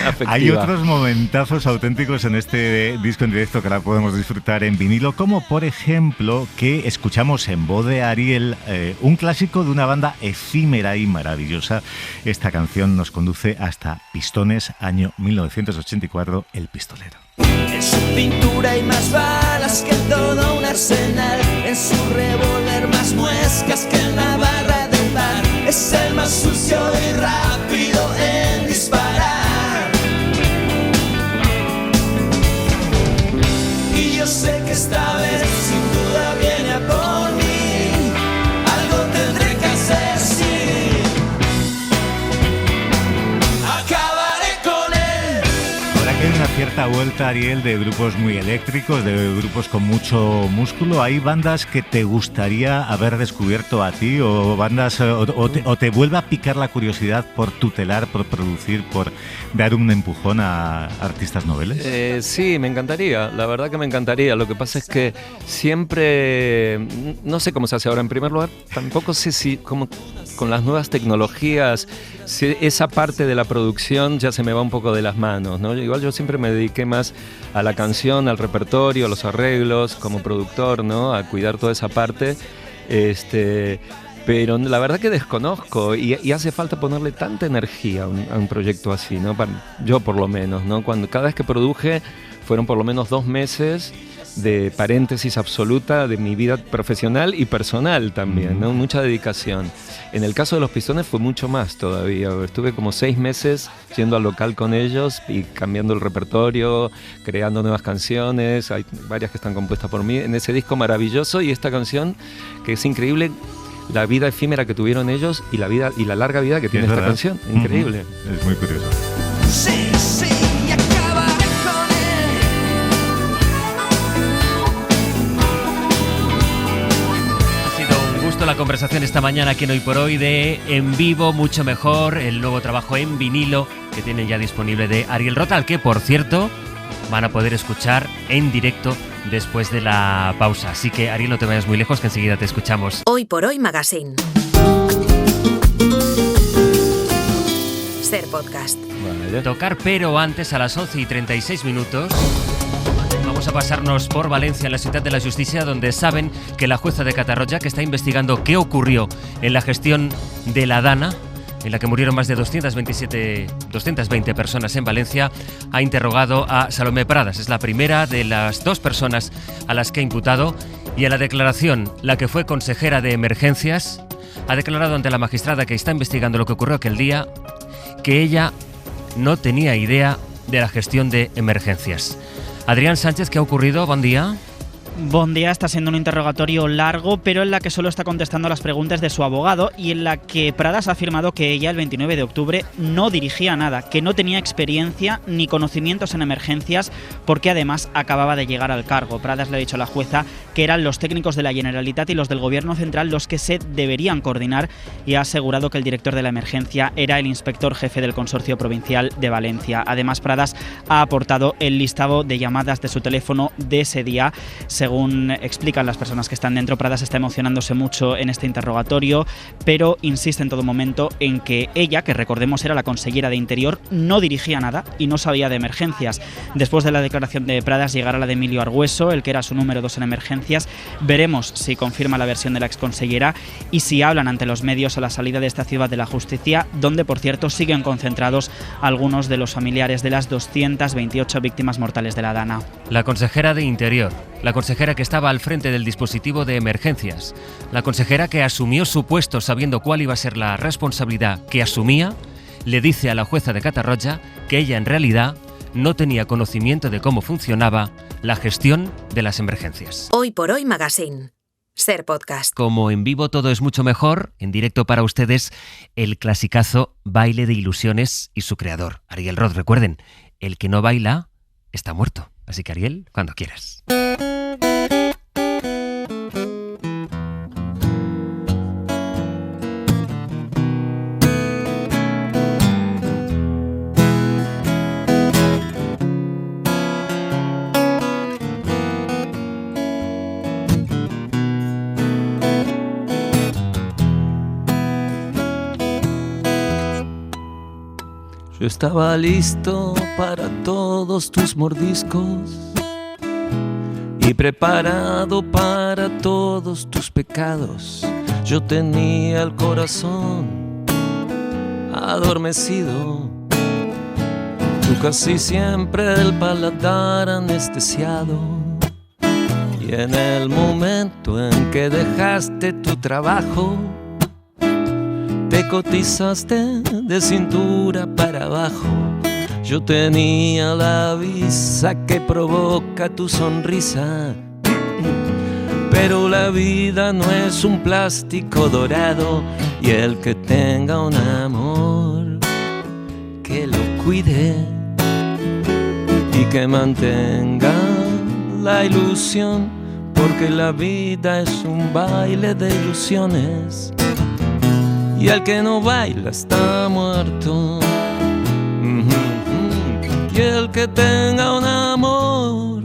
afectiva. Hay otros momentazos auténticos en este disco en directo que ahora podemos disfrutar en vinilo, como por ejemplo que escuchamos en voz de Ariel un clásico de una banda efímera y maravillosa. Esta canción nos conduce hasta Pistones, año 1984, El Pistolero. En su pintura hay más balas que en todo un arsenal. En su revólver más muescas que en la barra de un bar. Es el más sucio y rápido en disparar. Y yo sé que esta vez sin duda viene a por mí. Algo tendré que hacer, sí. Acabaré con él. Ahora que hay una cierta vuelta, Ariel, de grupos muy eléctricos, de grupos con mucho músculo, ¿hay bandas que te gustaría haber descubierto a ti, o bandas o te vuelve a picar la curiosidad por tutelar, por producir, por dar un empujón a artistas noveles? Sí, me encantaría, la verdad que me encantaría. Lo que pasa es que siempre, no sé cómo se hace ahora. En primer lugar, tampoco sé si como con las nuevas tecnologías, si esa parte de la producción ya se me va un poco de las manos, ¿no? Igual yo siempre me dediqué más a la canción, al repertorio, a los arreglos como productor, ¿no? A cuidar toda esa parte. Pero la verdad que desconozco y hace falta ponerle tanta energía a un proyecto así, ¿no? Yo por lo menos, ¿no? Cada vez que produje fueron por lo menos 2 meses de paréntesis absoluta de mi vida profesional y personal también, ¿no? Mucha dedicación. En el caso de los Pistones fue mucho más todavía. Estuve como 6 meses yendo al local con ellos y cambiando el repertorio, creando nuevas canciones. Hay varias que están compuestas por mí en ese disco maravilloso, y esta canción que es increíble, la vida efímera que tuvieron ellos y la larga vida que tiene esta canción. Increíble. Es muy curioso. Sí, sí, y acabaré con él. Ha sido un gusto la conversación esta mañana aquí en Hoy por Hoy de En Vivo, mucho mejor, el nuevo trabajo en vinilo que tienen ya disponible de Ariel Rota, al que, por cierto, van a poder escuchar en directo después de la pausa. Así que, Ariel, no te vayas muy lejos, que enseguida te escuchamos. Hoy por Hoy Magazine. Ser podcast. Vale. Tocar, pero antes, a las 11:36, vamos a pasarnos por Valencia, en la Ciutat de la Justícia, donde saben que la jueza de Catarroja, que está investigando qué ocurrió en la gestión de la Dana, en la que murieron más de 220 personas en Valencia, ha interrogado a Salomé Pradas. Es la primera de las 2 personas a las que ha imputado, y en la declaración, la que fue consejera de emergencias ha declarado ante la magistrada que está investigando lo que ocurrió aquel día que ella no tenía idea de la gestión de emergencias. Adrián Sánchez, ¿qué ha ocurrido? Buen día. Bon día está siendo un interrogatorio largo, pero en la que solo está contestando las preguntas de su abogado y en la que Pradas ha afirmado que ella el 29 de octubre no dirigía nada, que no tenía experiencia ni conocimientos en emergencias porque además acababa de llegar al cargo. Pradas le ha dicho a la jueza que eran los técnicos de la Generalitat y los del Gobierno Central los que se deberían coordinar y ha asegurado que el director de la emergencia era el inspector jefe del Consorcio Provincial de Valencia. Además, Pradas ha aportado el listado de llamadas de su teléfono de ese día. Según explican las personas que están dentro, Pradas está emocionándose mucho en este interrogatorio, pero insiste en todo momento en que ella, que recordemos era la consellera de Interior, no dirigía nada y no sabía de emergencias. Después de la declaración de Pradas llegará la de Emilio Argüeso, el que era su número 2 en emergencias. Veremos si confirma la versión de la exconsellera y si hablan ante los medios a la salida de esta ciudad de la justicia, donde por cierto siguen concentrados algunos de los familiares de las 228 víctimas mortales de la Dana. La consejera de Interior, la consejera que estaba al frente del dispositivo de emergencias, la consejera que asumió su puesto sabiendo cuál iba a ser la responsabilidad que asumía, le dice a la jueza de Catarroja que ella en realidad no tenía conocimiento de cómo funcionaba la gestión de las emergencias. Hoy por Hoy Magazine. Ser Podcast. Como en vivo todo es mucho mejor, en directo para ustedes, el clasicazo Baile de Ilusiones y su creador, Ariel Roth. Recuerden, el que no baila está muerto. Así que Ariel, cuando quieras. Yo estaba listo para todos tus mordiscos y preparado para todos tus pecados. Yo tenía el corazón adormecido, tú casi siempre el paladar anestesiado. Y en el momento en que dejaste tu trabajo, te cotizaste de cintura para abajo. Yo tenía la visa que provoca tu sonrisa, pero la vida no es un plástico dorado. Y el que tenga un amor, que lo cuide y que mantenga la ilusión, porque la vida es un baile de ilusiones. Y el que no baila está muerto. Y el que tenga un amor,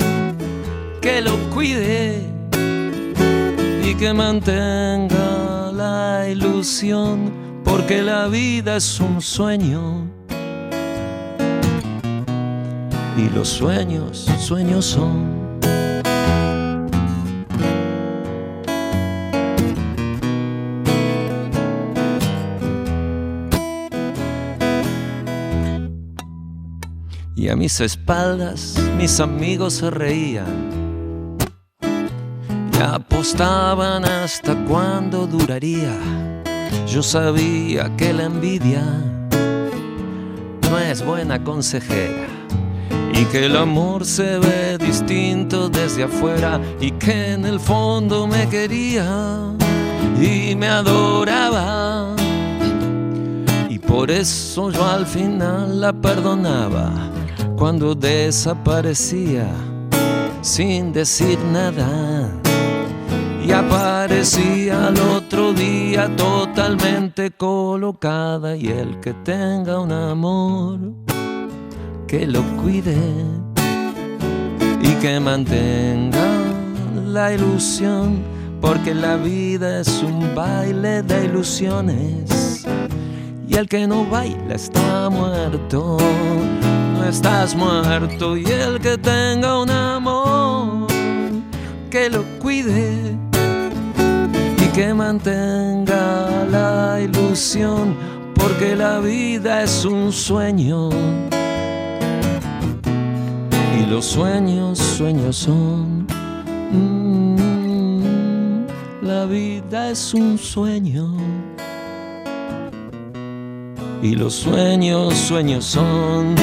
que lo cuide y que mantenga la ilusión, porque la vida es un sueño. Y los sueños, sueños son. Y a mis espaldas mis amigos se reían y apostaban hasta cuándo duraría. Yo sabía que la envidia no es buena consejera y que el amor se ve distinto desde afuera, y que en el fondo me quería y me adoraba, y por eso yo al final la perdonaba cuando desaparecía sin decir nada, y aparecía al otro día totalmente colocada. Y el que tenga un amor, que lo cuide y que mantenga la ilusión, porque la vida es un baile de ilusiones. Y el que no baila está muerto. No estás muerto. Y el que tenga un amor, que lo cuide y que mantenga la ilusión, porque la vida es un sueño. Y los sueños, sueños son. La vida es un sueño. Y los sueños, sueños son.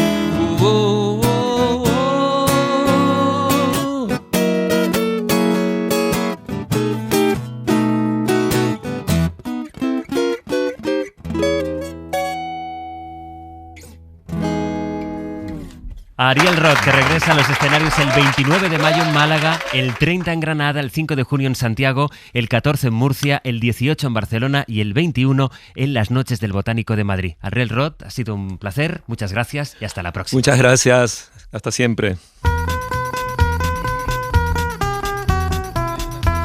Ariel Roth, que regresa a los escenarios el 29 de mayo en Málaga, el 30 en Granada, el 5 de junio en Santiago, el 14 en Murcia, el 18 en Barcelona y el 21 en las Noches del Botánico de Madrid. Ariel Roth, ha sido un placer, muchas gracias y hasta la próxima. Muchas gracias, hasta siempre.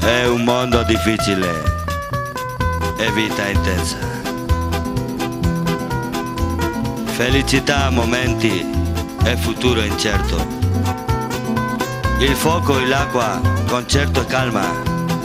È un mondo difficile e vita intensa. Felicità a momenti e futuro incerto. Il fuoco e l'acqua, concerto e calma.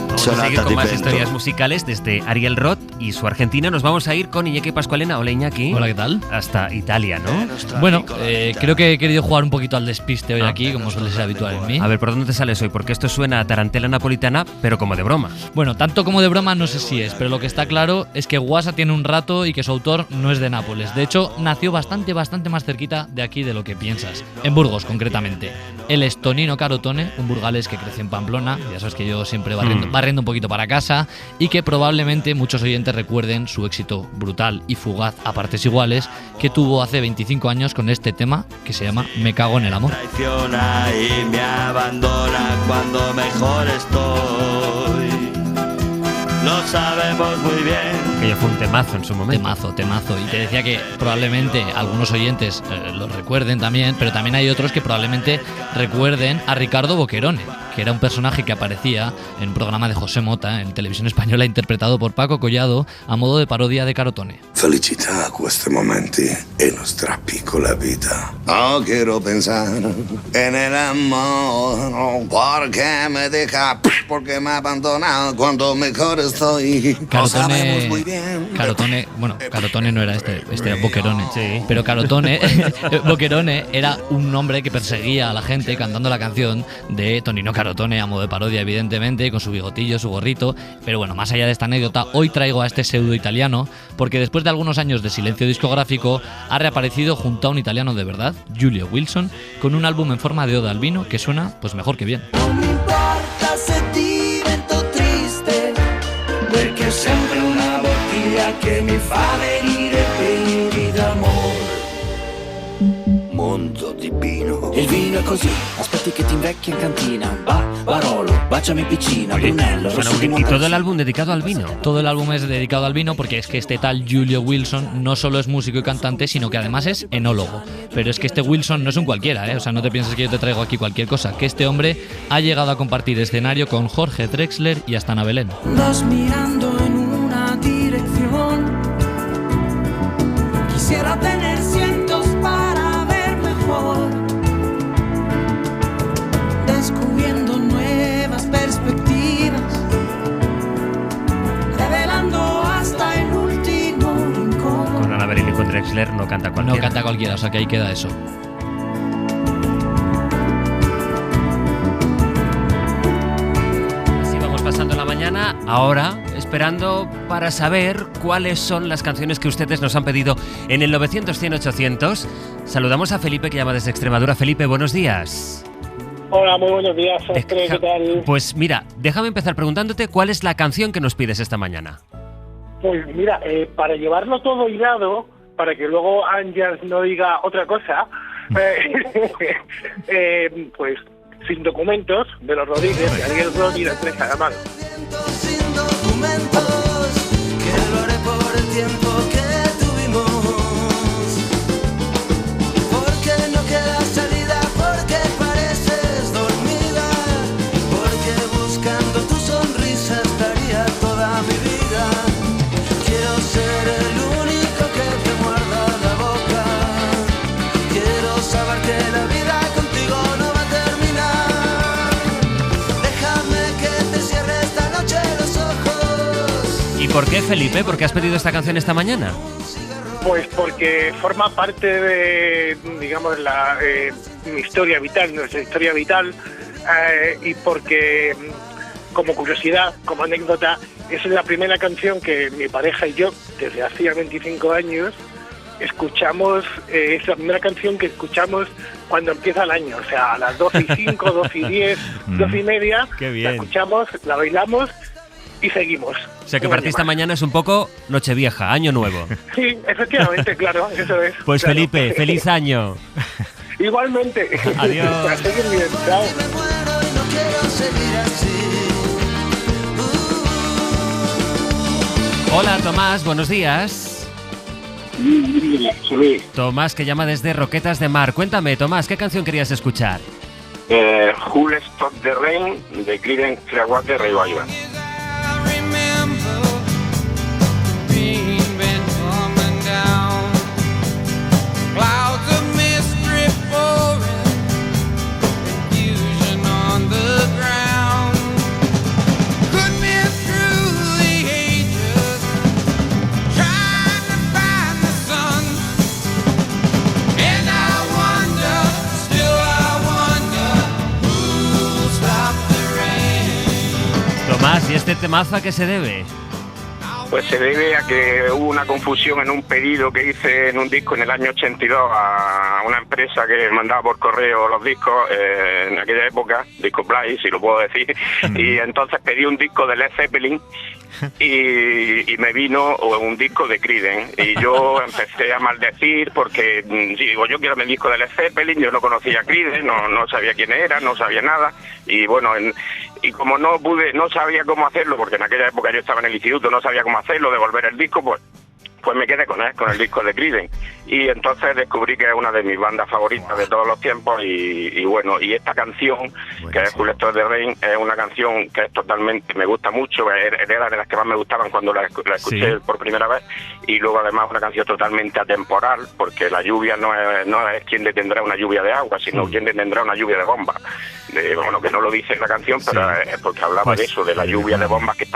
Vamos a seguir con más historias musicales desde Ariel Roth y su Argentina. Nos vamos a ir con Iñaki Pascualena. Hola, Iñaki. Hola, ¿qué tal? Hasta Italia, ¿no? Bueno, creo que he querido jugar un poquito al despiste hoy aquí, como suele ser habitual en mí. A ver, ¿por dónde te sales hoy? Porque esto suena a tarantela napolitana, pero como de broma. Bueno, tanto como de broma no sé si es, pero lo que está claro es que Guasa tiene un rato y que su autor no es de Nápoles. De hecho, nació bastante más cerquita de aquí de lo que piensas. En Burgos, concretamente. Él es Tonino Carotone, un burgalés que creció en Pamplona, ya sabes que yo siempre barriendo un poquito para casa, y que probablemente muchos oyentes recuerden su éxito brutal y fugaz a partes iguales que tuvo hace 25 años con este tema que se llama Me cago en el amor. Traiciona y me abandona cuando mejor estoy. Lo sabemos muy bien. Que ya fue un temazo en su momento. Temazo. Y te decía que probablemente algunos oyentes lo recuerden también, pero también hay otros que probablemente recuerden a Ricardo Boquerone, que era un personaje que aparecía en un programa de José Mota en televisión española, interpretado por Paco Collado a modo de parodia de Carotone. Felicità a questi momenti e nostra piccola vita. No quiero pensar en el amor, porque me deja, porque me abandona cuando mejor estoy. Carotone no era este era Boquerone. Sí. Pero Carotone, Boquerone era un hombre que perseguía a la gente cantando la canción de Tonino Carotone a modo de parodia, evidentemente, con su bigotillo, su gorrito. Pero bueno, más allá de esta anécdota, hoy traigo a este pseudo italiano porque después de algunos años de silencio discográfico ha reaparecido junto a un italiano de verdad, Giulio Wilson, con un álbum en forma de oda al vino que suena pues mejor que bien. Non mi importa se divento triste, perché è sempre una bottiglia che mi fa venire brividi d'amore. Mondo di vino. Il vino è così, aspetti che ti invecchi in cantina. Barolo, baciami piccina, Brunello, rosso di ¿Y todo el álbum dedicado al vino? Todo el álbum es dedicado al vino porque es que este tal Giulio Wilson no solo es músico y cantante, sino que además es enólogo. Pero es que este Wilson no es un cualquiera, ¿eh? O sea, no te pienses que yo te traigo aquí cualquier cosa, que este hombre ha llegado a compartir escenario con Jorge Drexler y hasta Ana Belén. Vas mirando en una dirección, quisiera tener cientos para ver mejor, descubriendo nuevas perspectivas, revelando hasta el último rincón. Con Ana Belén y con Drexler no canta cualquiera. No canta cualquiera, o sea que ahí queda eso. Así vamos pasando la mañana, ahora esperando para saber cuáles son las canciones que ustedes nos han pedido en el 900-100-800. Saludamos a Felipe, que llama desde Extremadura. Felipe, buenos días. Hola, muy buenos días, Ostre, ¿qué tal? Pues mira, déjame empezar preguntándote cuál es la canción que nos pides esta mañana. Pues mira, para llevarlo todo hilado, para que luego Ángels no diga otra cosa, pues Sin documentos, de los Rodríguez, de Ariel Roth y de Tres Calamaro. Sin documentos, que lo haré por el tiempo que tuvimos, porque no queda salida, porque pareces dormida, porque buscando tu sonrisa estaría toda mi vida. Quiero ser el único que te muerda la boca, quiero saber que la vida contigo no va a terminar. Déjame que te cierre esta noche los ojos. ¿Y por qué, Felipe? ¿Por qué has pedido esta canción esta mañana? Pues porque forma parte de, digamos, mi historia vital, nuestra historia vital, y porque, como curiosidad, como anécdota, es la primera canción que mi pareja y yo, desde hacía 25 años, escuchamos, es la primera canción que escuchamos cuando empieza el año, o sea, a las 12:05, 12:10, 12:30, Qué bien. la escuchamos, la bailamos y seguimos. O sea que para ti esta mañana es un poco Nochevieja, Año Nuevo. Sí, efectivamente, claro, eso es. Pues claro. Felipe, feliz año. Igualmente. Adiós. Que estés bien, chao. Hola Tomás, buenos días. Sí. Tomás, que llama desde Roquetas de Mar. Cuéntame, Tomás, ¿qué canción querías escuchar? Who'll Stop the Rain de Creedence Clearwater Revival. Tomás, ¿y este temazo a qué se debe? Pues se debe a que hubo una confusión en un pedido que hice en un disco en el año 82 a una empresa que mandaba por correo los discos en aquella época, Disco Play, si lo puedo decir, y entonces pedí un disco de Led Zeppelin y me vino un disco de Creedence y yo empecé a maldecir porque digo, yo quiero mi disco de Led Zeppelin, yo no conocía a Creedence, no sabía quién era, no sabía nada y bueno, y como no sabía cómo hacerlo, porque en aquella época yo estaba en el instituto, no sabía cómo hacerlo, devolver el disco, pues me quedé con el disco de Creedence. Y entonces descubrí que es una de mis bandas favoritas de todos los tiempos y bueno, y esta canción, que es Who'll Stop the Rain, es una canción que es totalmente, me gusta mucho, era de las que más me gustaban cuando la escuché por primera vez, y luego además una canción totalmente atemporal, porque la lluvia no es quien detendrá una lluvia de agua, sino quien detendrá una lluvia de bombas. Bueno, que no lo dice en la canción, pero es porque hablaba de eso, de la lluvia de bombas que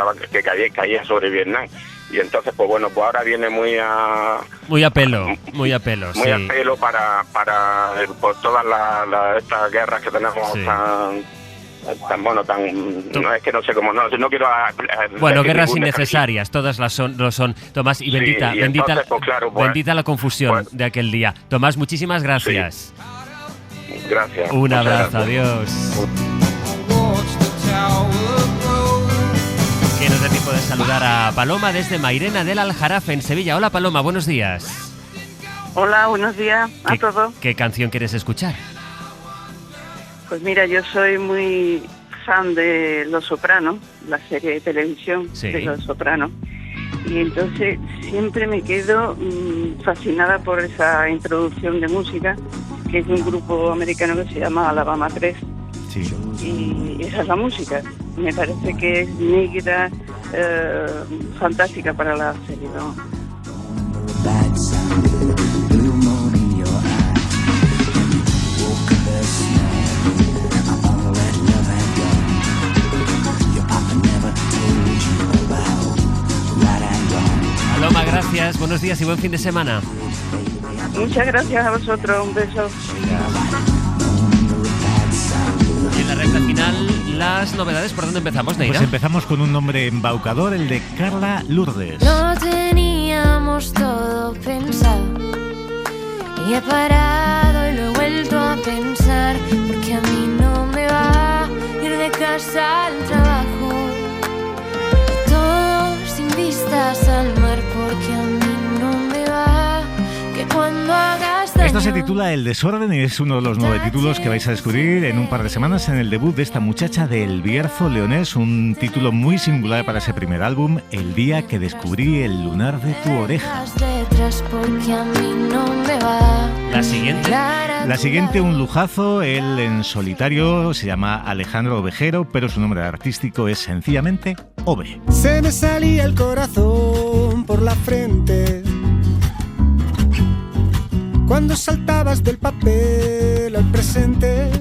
caía sobre Vietnam. Y entonces, pues bueno, pues ahora viene muy a pelo, sí. A pelo para por todas estas guerras que tenemos no es que no sé cómo, no quiero bueno, guerras innecesarias, todas lo son, Tomás, y bendita, entonces, pues claro, bendita la confusión de aquel día. Tomás, muchísimas gracias. Sí. Gracias. Un abrazo, adiós. Que nos dé tiempo de saludar a Paloma desde Mairena del Aljarafe, en Sevilla. Hola Paloma, buenos días. Hola, buenos días a todos. ¿Qué canción quieres escuchar? Pues mira, yo soy muy fan de Los Sopranos, la serie de televisión de Los Sopranos. Y entonces siempre me quedo fascinada por esa introducción de música, que es de un grupo americano que se llama Alabama 3. Sí. Y esa es la música. Me parece que es negra, fantástica para la serie, ¿no? Paloma, gracias, buenos días y buen fin de semana. Muchas gracias a vosotros, un beso. Y en la recta final, las novedades, ¿por dónde empezamos, Neira? Pues empezamos con un nombre embaucador, el de Carla Lourdes. Lo teníamos todo pensado y he parado y lo he vuelto a pensar, porque a mí no me va a ir de casa al trabajo, todo sin vistas al mar, porque a mí no me va, que cuando hagas daño. Esto se titula El Desorden y es uno de los 9 títulos que vais a descubrir en un par de semanas en el debut de esta muchacha del Bierzo leonés, un título muy singular para ese primer álbum, El día que descubrí el lunar de tu oreja. La siguiente, un lujazo, él en solitario, se llama Alejandro Ovejero, pero su nombre artístico es sencillamente Ove. Se me salía el corazón por la frente cuando saltabas del papel al presente.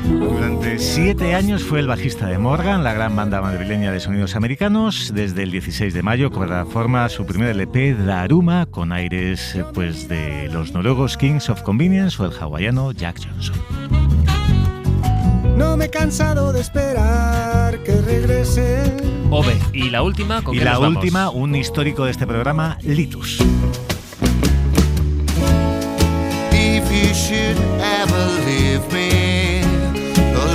Durante 7 años fue el bajista de Morgan, la gran banda madrileña de sonidos americanos. Desde el 16 de mayo cobrará forma su primer LP, Daruma, con aires pues de los noruegos Kings of Convenience o el hawaiano Jack Johnson. No me he cansado de esperar que regrese. Ove, y la última, ¿con qué nos vamos? Última, un histórico de este programa, Litus. If you should ever leave me,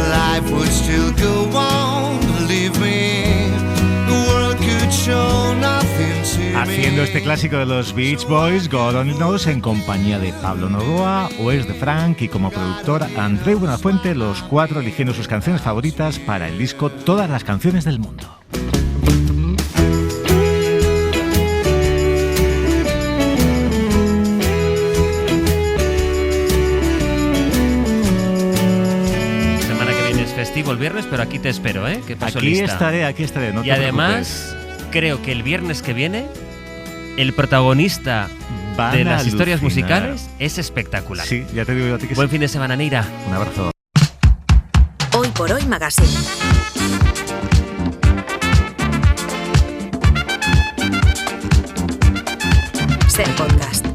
life would still go on, believe me. The world could show nothing to me. Haciendo oído este clásico de los Beach Boys, God Only Knows, en compañía de Pablo Novoa, Wes de Frank y como productor Andreu Buenafuente, los 4 eligiendo sus canciones favoritas para el disco Todas las canciones del mundo. Festivo el viernes, pero aquí te espero, ¿eh? Que paso aquí lista. Aquí estaré. No y te además, preocupes. creo que el viernes que viene, el protagonista de las historias musicales es espectacular. Sí, ya te digo yo a ti que Buen fin de semana, Neira. Un abrazo. Hoy por Hoy Magazine. Ser podcast.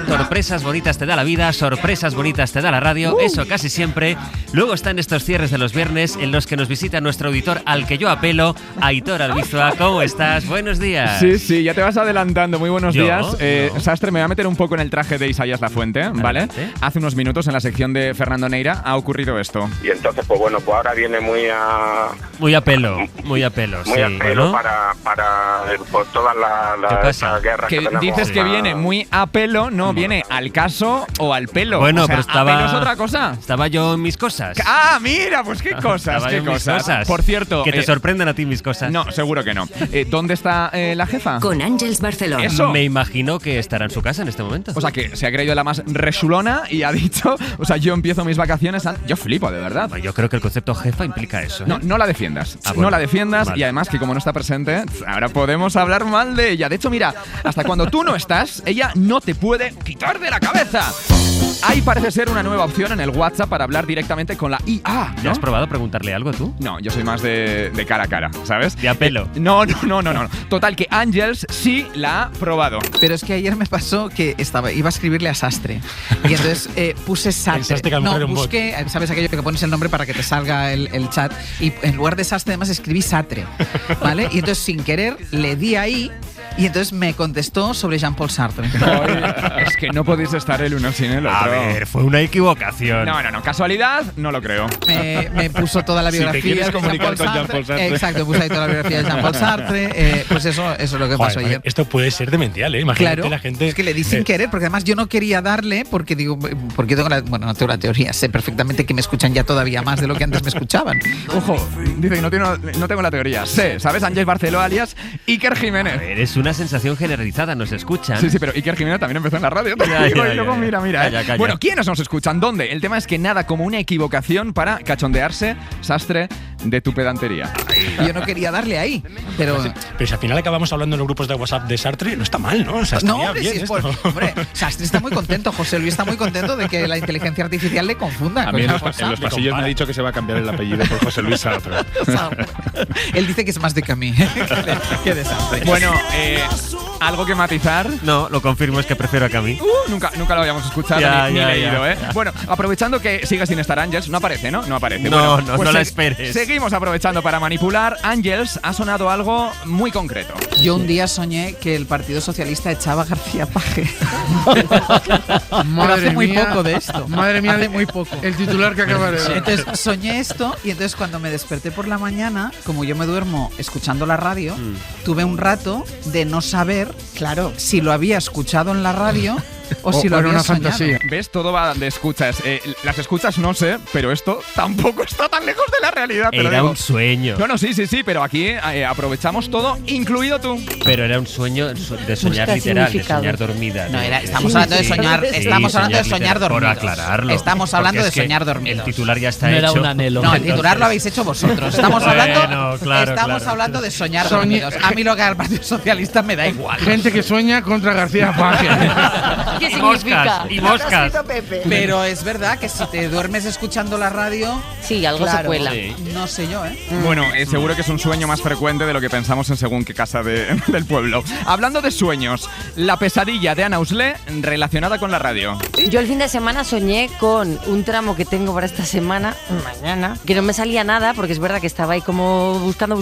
Sorpresas bonitas te da la vida, sorpresas bonitas te da la radio, eso casi siempre. Luego están estos cierres de los viernes en los que nos visita nuestro auditor al que yo apelo, Aitor Albizua. ¿Cómo estás? Buenos días. Sí, ya te vas adelantando. Muy buenos días. Sastre, me voy a meter un poco en el traje de Isaías Lafuente, ¿vale? Hace unos minutos en la sección de Fernando Neira ha ocurrido esto. Y entonces, pues bueno, pues ahora viene muy a pelo. Muy a pelo bueno. para por todas las guerras que tenemos. Dices que viene muy a pelo, no viene al caso o al pelo. Bueno, o sea, pero estaba. ¿A pelo es otra cosa? Estaba yo en mis cosas. Ah, mira, pues qué cosas, Estaba yo qué en mis cosas. Por cierto. Que te sorprenden a ti mis cosas. No, seguro que no. ¿Dónde está la jefa? Con Ángels Barcelona. Eso. Me imagino que estará en su casa en este momento. O sea, que se ha creído la más resulona y ha dicho, o sea, yo empiezo mis vacaciones. Yo flipo, de verdad. Yo creo que el concepto jefa implica eso. No la defiendas. Bueno. No la defiendas. Vale. Y además que como no está presente, ahora podemos hablar mal de ella. De hecho, mira, hasta cuando tú no estás, ella no te puede quitar de la cabeza. Hay parece ser una nueva opción en el WhatsApp para hablar directamente con la IA, ¿no? ¿Ya has probado preguntarle algo tú? No, yo soy más de cara a cara, ¿sabes? De a pelo. No. Total, que Ángels sí la ha probado. Pero es que ayer me pasó que iba a escribirle a Sastre. Y entonces puse Sastre. Pensaste que a lo mejor era un bot. Busqué, ¿sabes aquello que pones el nombre para que te salga el chat? Y en lugar de Sastre, además escribí Satre, ¿vale? Y entonces sin querer le di ahí. Y entonces me contestó sobre Jean-Paul Sartre. Es que no podéis estar el uno sin el otro. A ver, fue una equivocación. No. Casualidad, no lo creo. Me puso toda la biografía si te quieres de comunicar Jean-Paul con Jean-Paul Sartre. Exacto, puse ahí toda la biografía de Jean-Paul Sartre. Pues eso es lo que pasó ayer. Esto puede ser demencial, ¿eh? Imagínate Claro, la gente. Es que le di sin querer, porque además yo no quería darle, porque digo, porque tengo no tengo la teoría, sé perfectamente que me escuchan ya todavía más de lo que antes me escuchaban. Ojo, dice, no tengo la teoría. Sé, ¿sabes? Ángel Barceló alias Iker Jiménez. A ver, es una sensación generalizada, nos escuchan. Sí, pero Iker Jiménez también empezó en la radio. Mira. Calla. Bueno, ¿quiénes nos escuchan? ¿Dónde? El tema es que nada como una equivocación para cachondearse, Sastre, de tu pedantería. Yo no quería darle ahí, pero si al final acabamos hablando en los grupos de WhatsApp de Sartre, no está mal, ¿no? O sea, no, estaría hombre, bien sí, esto. hombre, Sastre está muy contento, José Luis está muy contento de que la inteligencia artificial le confunda. A mí en los pasillos me ha dicho que se va a cambiar el apellido por José Luis Sartre. Él dice que es más de Camí que de Sartre. Bueno, ¿algo que matizar? No, lo confirmo, es que prefiero a Camí. Nunca lo habíamos escuchado ni leído, ¿eh? Bueno, aprovechando que sigue sin estar Ángels, no aparece, ¿no? No aparece. No, bueno, no la esperes. Seguimos aprovechando para manipular. Ángels, ha sonado algo muy concreto. Yo un día soñé que el Partido Socialista echaba a García Paje. Madre hace muy mía, poco de esto. Madre mía, hace muy poco. El titular que acaba de ver. Entonces soñé esto y entonces cuando me desperté por la mañana, como yo me duermo escuchando la radio, tuve un rato de no saber, claro, si lo había escuchado en la radio o si lo había una soñado. fantasía. ¿Ves? Todo va de escuchas. Las escuchas no sé, pero esto tampoco está tan lejos de la realidad. Te lo Era digo. un sueño. No, sí, pero aquí aprovechamos todo, incluido tú. Pero era un sueño de soñar literal, de soñar dormida. No, estamos hablando de soñar, estamos hablando de soñar dormidos. Por aclararlo. Estamos hablando de Porque es que soñar dormidos. El titular ya está No hecho. era un anhelo. No, el titular lo habéis hecho vosotros. Estamos hablando, claro. hablando de soñar dormidos. A mí lo que al Partido Socialista me da igual. Gente que sueña contra García Paje. ¿Qué significa? Y moscas. Pero es verdad que si te duermes escuchando la radio, Sí, algo se cuela. No sé yo, ¿eh? Bueno, seguro que es un sueño más frecuente de lo que pensamos en según qué casa del pueblo. Hablando de sueños, la pesadilla de Ana Uslé relacionada con la radio. Yo el fin de semana soñé con un tramo que tengo para esta semana, mañana, que no me salía nada, porque es verdad que estaba ahí como buscando,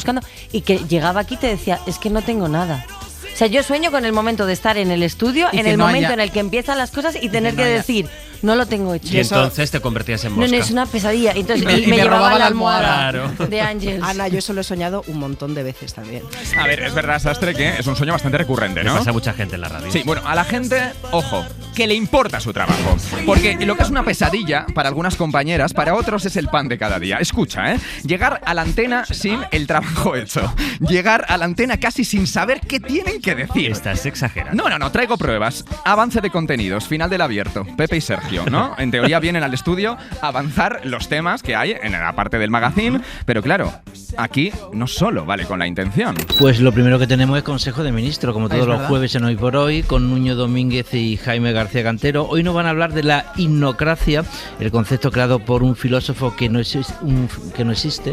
y que llegaba aquí y te decía, es que no tengo nada. O sea, yo sueño con el momento de estar en el estudio, Y en que el no momento haya- en el que empiezan las cosas y tener no que haya- decir, no lo tengo hecho. Y entonces te convertías en mosca. No, es una pesadilla. Entonces, Y me me llevaba robaba la la almohada Claro. de Ángels. Ana, yo eso lo he soñado un montón de veces también. A ver, es verdad, Sastre, que es un sueño bastante recurrente, Le ¿no? pasa a mucha gente en la radio. Sí, bueno, a la gente, ojo, que le importa su trabajo. Porque lo que es una pesadilla para algunas compañeras, para otros es el pan de cada día. Escucha, ¿eh? Llegar a la antena sin el trabajo hecho. Llegar a la antena casi sin saber qué tienen que decir. Estás exagerando. No, traigo pruebas. Avance de contenidos, final del abierto. Pepe y Sergio, ¿no? En teoría vienen al estudio a avanzar los temas que hay en la parte del magazine, pero claro, aquí no solo vale con la intención. Pues lo primero que tenemos es Consejo de Ministro, como todos Es los verdad. jueves en Hoy por Hoy, con Nuño Domínguez y Jaime García Cantero. Hoy nos van a hablar de la hipnocracia, el concepto creado por un filósofo que no existe.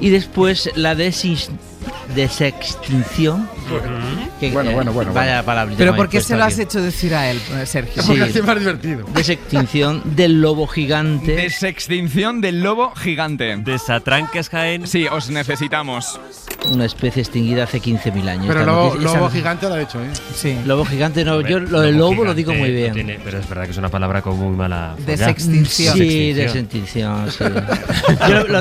Y después la desextinción. Que, Bueno. Vaya palabrita ¿Pero me por habéis qué puesto se lo has aquí. hecho decir a él, Sergio? Sí. Porque es más divertido. Desextinción del lobo gigante. Desextinción del lobo gigante. Desatranques, Jaén. Sí, os necesitamos. Una especie extinguida hace 15.000 años. Pero Esta lobo noticia- gigante lo ha hecho, ¿eh? Sí. Lobo gigante, no, Hombre, yo lo del lobo lo gigante digo muy bien. no tiene- pero es verdad que es una palabra con muy mala. Desextinción. Sí, desextinción, sí.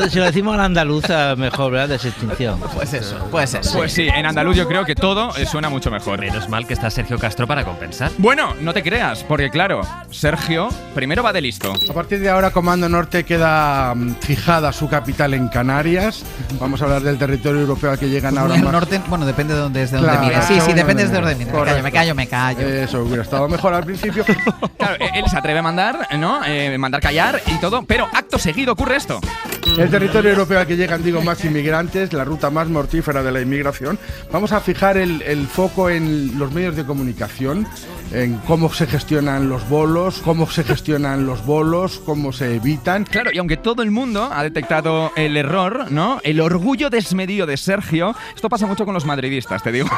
Si lo decimos en andaluza, mejor, ¿verdad? Desextinción. Pues eso, pues eso. Pues sí, en andaluz yo creo que todo suena mucho mejor. Menos mal que está Sergio Castro para compensar. Bueno, no te creas, porque claro, Sergio primero va de listo. A partir de ahora, Comando Norte queda fijada su capital en Canarias. Vamos a hablar del territorio europeo al que llegan ahora El más. norte, bueno, depende de dónde Claro, mires. Sí, según depende donde de dónde mires. mires. Me callo. Eso hubiera estado mejor al principio. Claro, él se atreve a mandar, ¿no? Mandar callar y todo, pero acto seguido ocurre esto. El territorio europeo al que llegan, digo, más inmigrantes, la ruta más mortífera de la inmigración. Vamos a fijar el foco en los medios de comunicación, en cómo se gestionan los bolos, cómo se evitan. Claro, y aunque todo el mundo ha detectado el error, ¿no? El orgullo desmedido de Sergio, esto pasa mucho con los madridistas, te digo,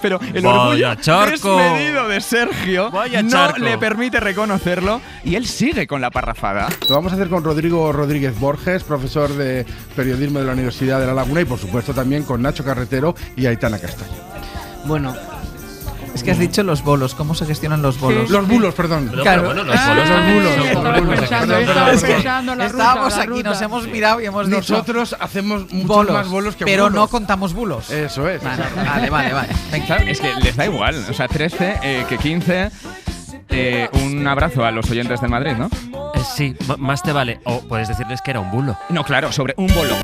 pero el orgullo Vaya charco. desmedido de Sergio Vaya no charco. le permite reconocerlo y él sigue con la parrafada. Lo vamos a hacer con Rodrigo Rodríguez Borges, profesor de periodismo de la Universidad de La Laguna, y por supuesto también con Nacho Carretero y Aitana Castaño. Bueno, Es que has dicho los bolos, ¿cómo se gestionan los bolos? Los bulos, perdón. Claro. Bueno, los bolos Estábamos aquí, nos hemos mirado y hemos dicho Nosotros hacemos muchos bolos, más bolos que pero bulos. no contamos bulos. Eso es. Vale. Claro, es que les da igual, o sea, 13 que 15. Un abrazo a los oyentes del Madrid, ¿no? Sí, más te vale. O puedes decirles que era un bulo. No, claro, sobre un bolo.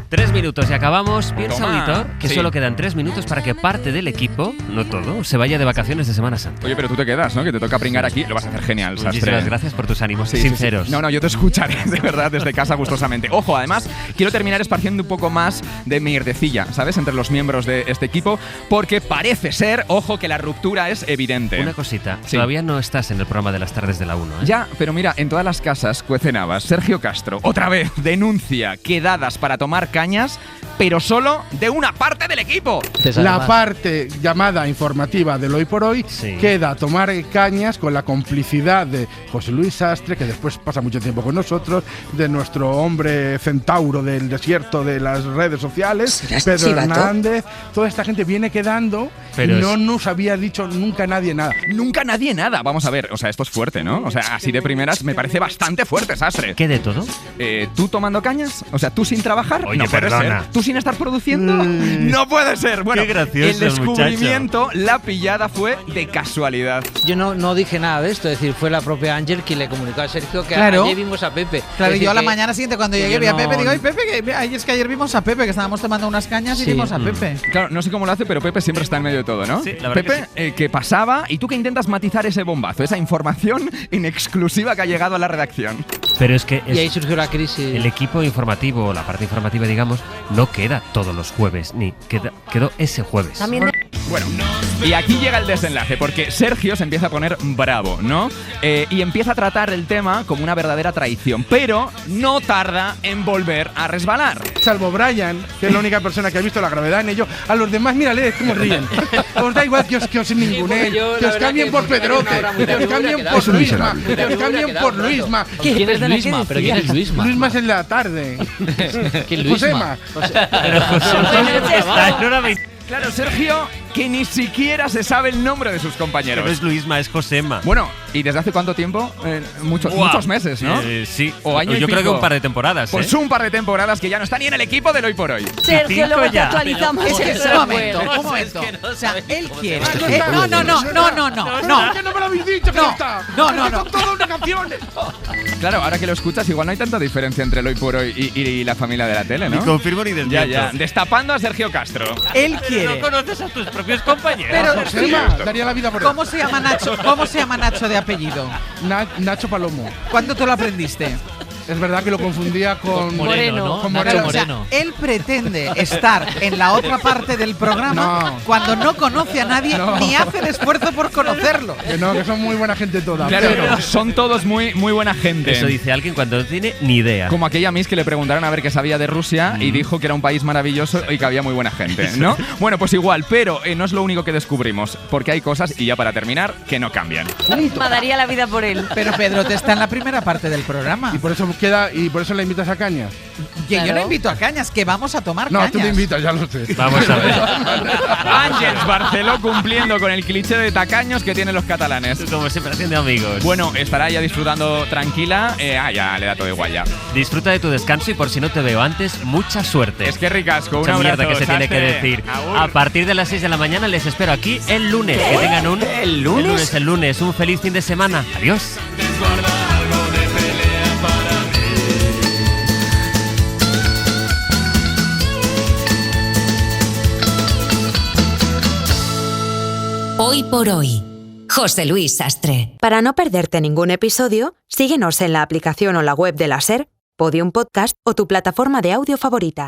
3 minutos y acabamos. Piensa, Toma. auditor, que Sí. solo quedan 3 minutos para que parte del equipo, no todo, se vaya de vacaciones de Semana Santa. Oye, pero tú te quedas, ¿no? Que te toca pringar aquí. Lo vas a hacer genial, Sastre. Muchísimas gracias por tus ánimos Sí, sinceros. sí. No, yo te escucharé, de verdad, desde casa gustosamente. Ojo, además, quiero terminar esparciendo un poco más de mierdecilla, ¿sabes? Entre los miembros de este equipo, porque parece ser, ojo, que la ruptura es evidente. Una cosita, Sí. todavía no estás en el programa de las tardes de la 1, ¿eh? Ya, pero mira, en todas las casas cuecen habas. Sergio Castro, otra vez, denuncia quedadas para tomar cañas, pero solo de una parte del equipo. La parte llamada informativa del Hoy por Hoy Sí. queda a tomar cañas con la complicidad de José Luis Sastre, que después pasa mucho tiempo con nosotros, de nuestro hombre centauro del desierto de las redes sociales, Pedro Hernández. Toda esta gente viene quedando Pero y no es- nos había dicho nunca nadie nada. Nunca nadie nada. Vamos a ver, o sea, esto es fuerte, ¿no? O sea, así de primeras me parece bastante fuerte, Sastre. ¿Qué de todo? ¿Tú tomando cañas? O sea, ¿tú sin trabajar? Oye, no puede perdona. ser. ¿Tú sin estar produciendo? No puede ser. Bueno, Qué gracioso, el descubrimiento, la pillada fue de casualidad. yo no dije nada de esto, es decir, fue la propia Ángel quien le comunicó a Sergio que Claro. ayer vimos a Pepe. Claro, Es yo a la decir, mañana siguiente cuando que llegué yo vi a no- Pepe, digo, ay Pepe, es que ayer vimos a Pepe, que estábamos tomando unas cañas y Sí. vimos a Pepe. Claro, no sé cómo lo hace, pero Pepe siempre está en medio de todo, ¿no? Sí, la verdad Pepe, que pasaba y tú que intentas matizar ese bombazo, esa información en exclusiva que ha llegado a la redacción. Pero es que Y ahí surgió la crisis. el equipo informativo, la parte informativa, digamos, no queda todos los jueves, ni quedó ese jueves. También Bueno, y aquí llega el desenlace, porque Sergio se empieza a poner bravo, ¿no? Y empieza a tratar el tema como una verdadera traición, pero no tarda en volver a resbalar. Salvo Brian, que es la única persona que ha visto la gravedad en ello. A los demás, mírale, cómo ríen. Os da igual que os ningunen, yo, la que os verdad cambien que por porque Pedrote, había una hora muy que os larga, cambien hubiera por quedado. Luisma, Muy que os larga, cambien hubiera por quedado Luisma. ¿Quién es Perdona, Luisma? ¿qué ¿Pero quién es decía? Luisma? Luisma es en la tarde. ¿Quién Luisma? Josema. Pero José está en hora 20. Claro, Sergio, que ni siquiera se sabe el nombre de sus compañeros. No es Luisma, es Josema. Bueno, ¿y desde hace cuánto tiempo? Muchos meses, ¿no? Sí. O año y Yo creo pico. que un par de temporadas. Pues un par de temporadas que ya no está ni en el equipo del Hoy por Hoy. Sergio, luego te actualizamos. Es que, eso un no momento, puedo. un momento. O sea, él quiere. No, No. ¿Por qué no me lo habéis dicho que No. está? No. Son todas unas canciones. Claro, ahora que lo escuchas, igual no hay tanta diferencia entre el Hoy por Hoy y la familia de la tele, ¿no? Ni confirmo ni desmiento. Ya. Destapando a Sergio Castro. Él quiere. No conoces a tus propios compañeros. Pero, Josema, daría la vida por él. ¿Cómo se llama Nacho? ¿Cómo se llama Nacho de apellido? Nacho Palomo. ¿Cuándo te lo aprendiste? Es verdad que lo confundía con Moreno, ¿no? Con Nacho Moreno. O sea, Moreno. él pretende estar en la otra parte del programa No. cuando no conoce a nadie No. ni hace el esfuerzo por conocerlo. Que no, que son muy buena gente toda. Claro, pero son todos muy buena gente. Eso dice alguien cuando no tiene ni idea. Como aquella Miss que le preguntaron a ver qué sabía de Rusia y dijo que era un país maravilloso y que había muy buena gente, ¿no? Bueno, pues igual, pero no es lo único que descubrimos, porque hay cosas, y ya para terminar, que no cambian. Me daría la vida por él. Pero Pedro te está en la primera parte del programa. y por eso la invitas a Cañas. Que yo Claro. no invito a cañas, que vamos a tomar No, cañas. tú me invitas, ya lo sé. Vamos a ver. Ángels Barceló cumpliendo con el cliché de tacaños que tienen los catalanes. Como siempre haciendo amigos. Bueno, estará ya disfrutando tranquila. Ya le da todo igual ya. Disfruta de tu descanso y por si no te veo antes, mucha suerte. Es que ricasco, un Mucha abrazo. mierda que se tiene que Sastre. decir. Agur. A partir de las 6 de la mañana les espero aquí el lunes. Que tengan un... ¿El lunes? El lunes. Un feliz fin de semana. Adiós. Hoy por hoy. José Luis Sastre. Para no perderte ningún episodio, síguenos en la aplicación o la web de la SER, Podium Podcast o tu plataforma de audio favorita.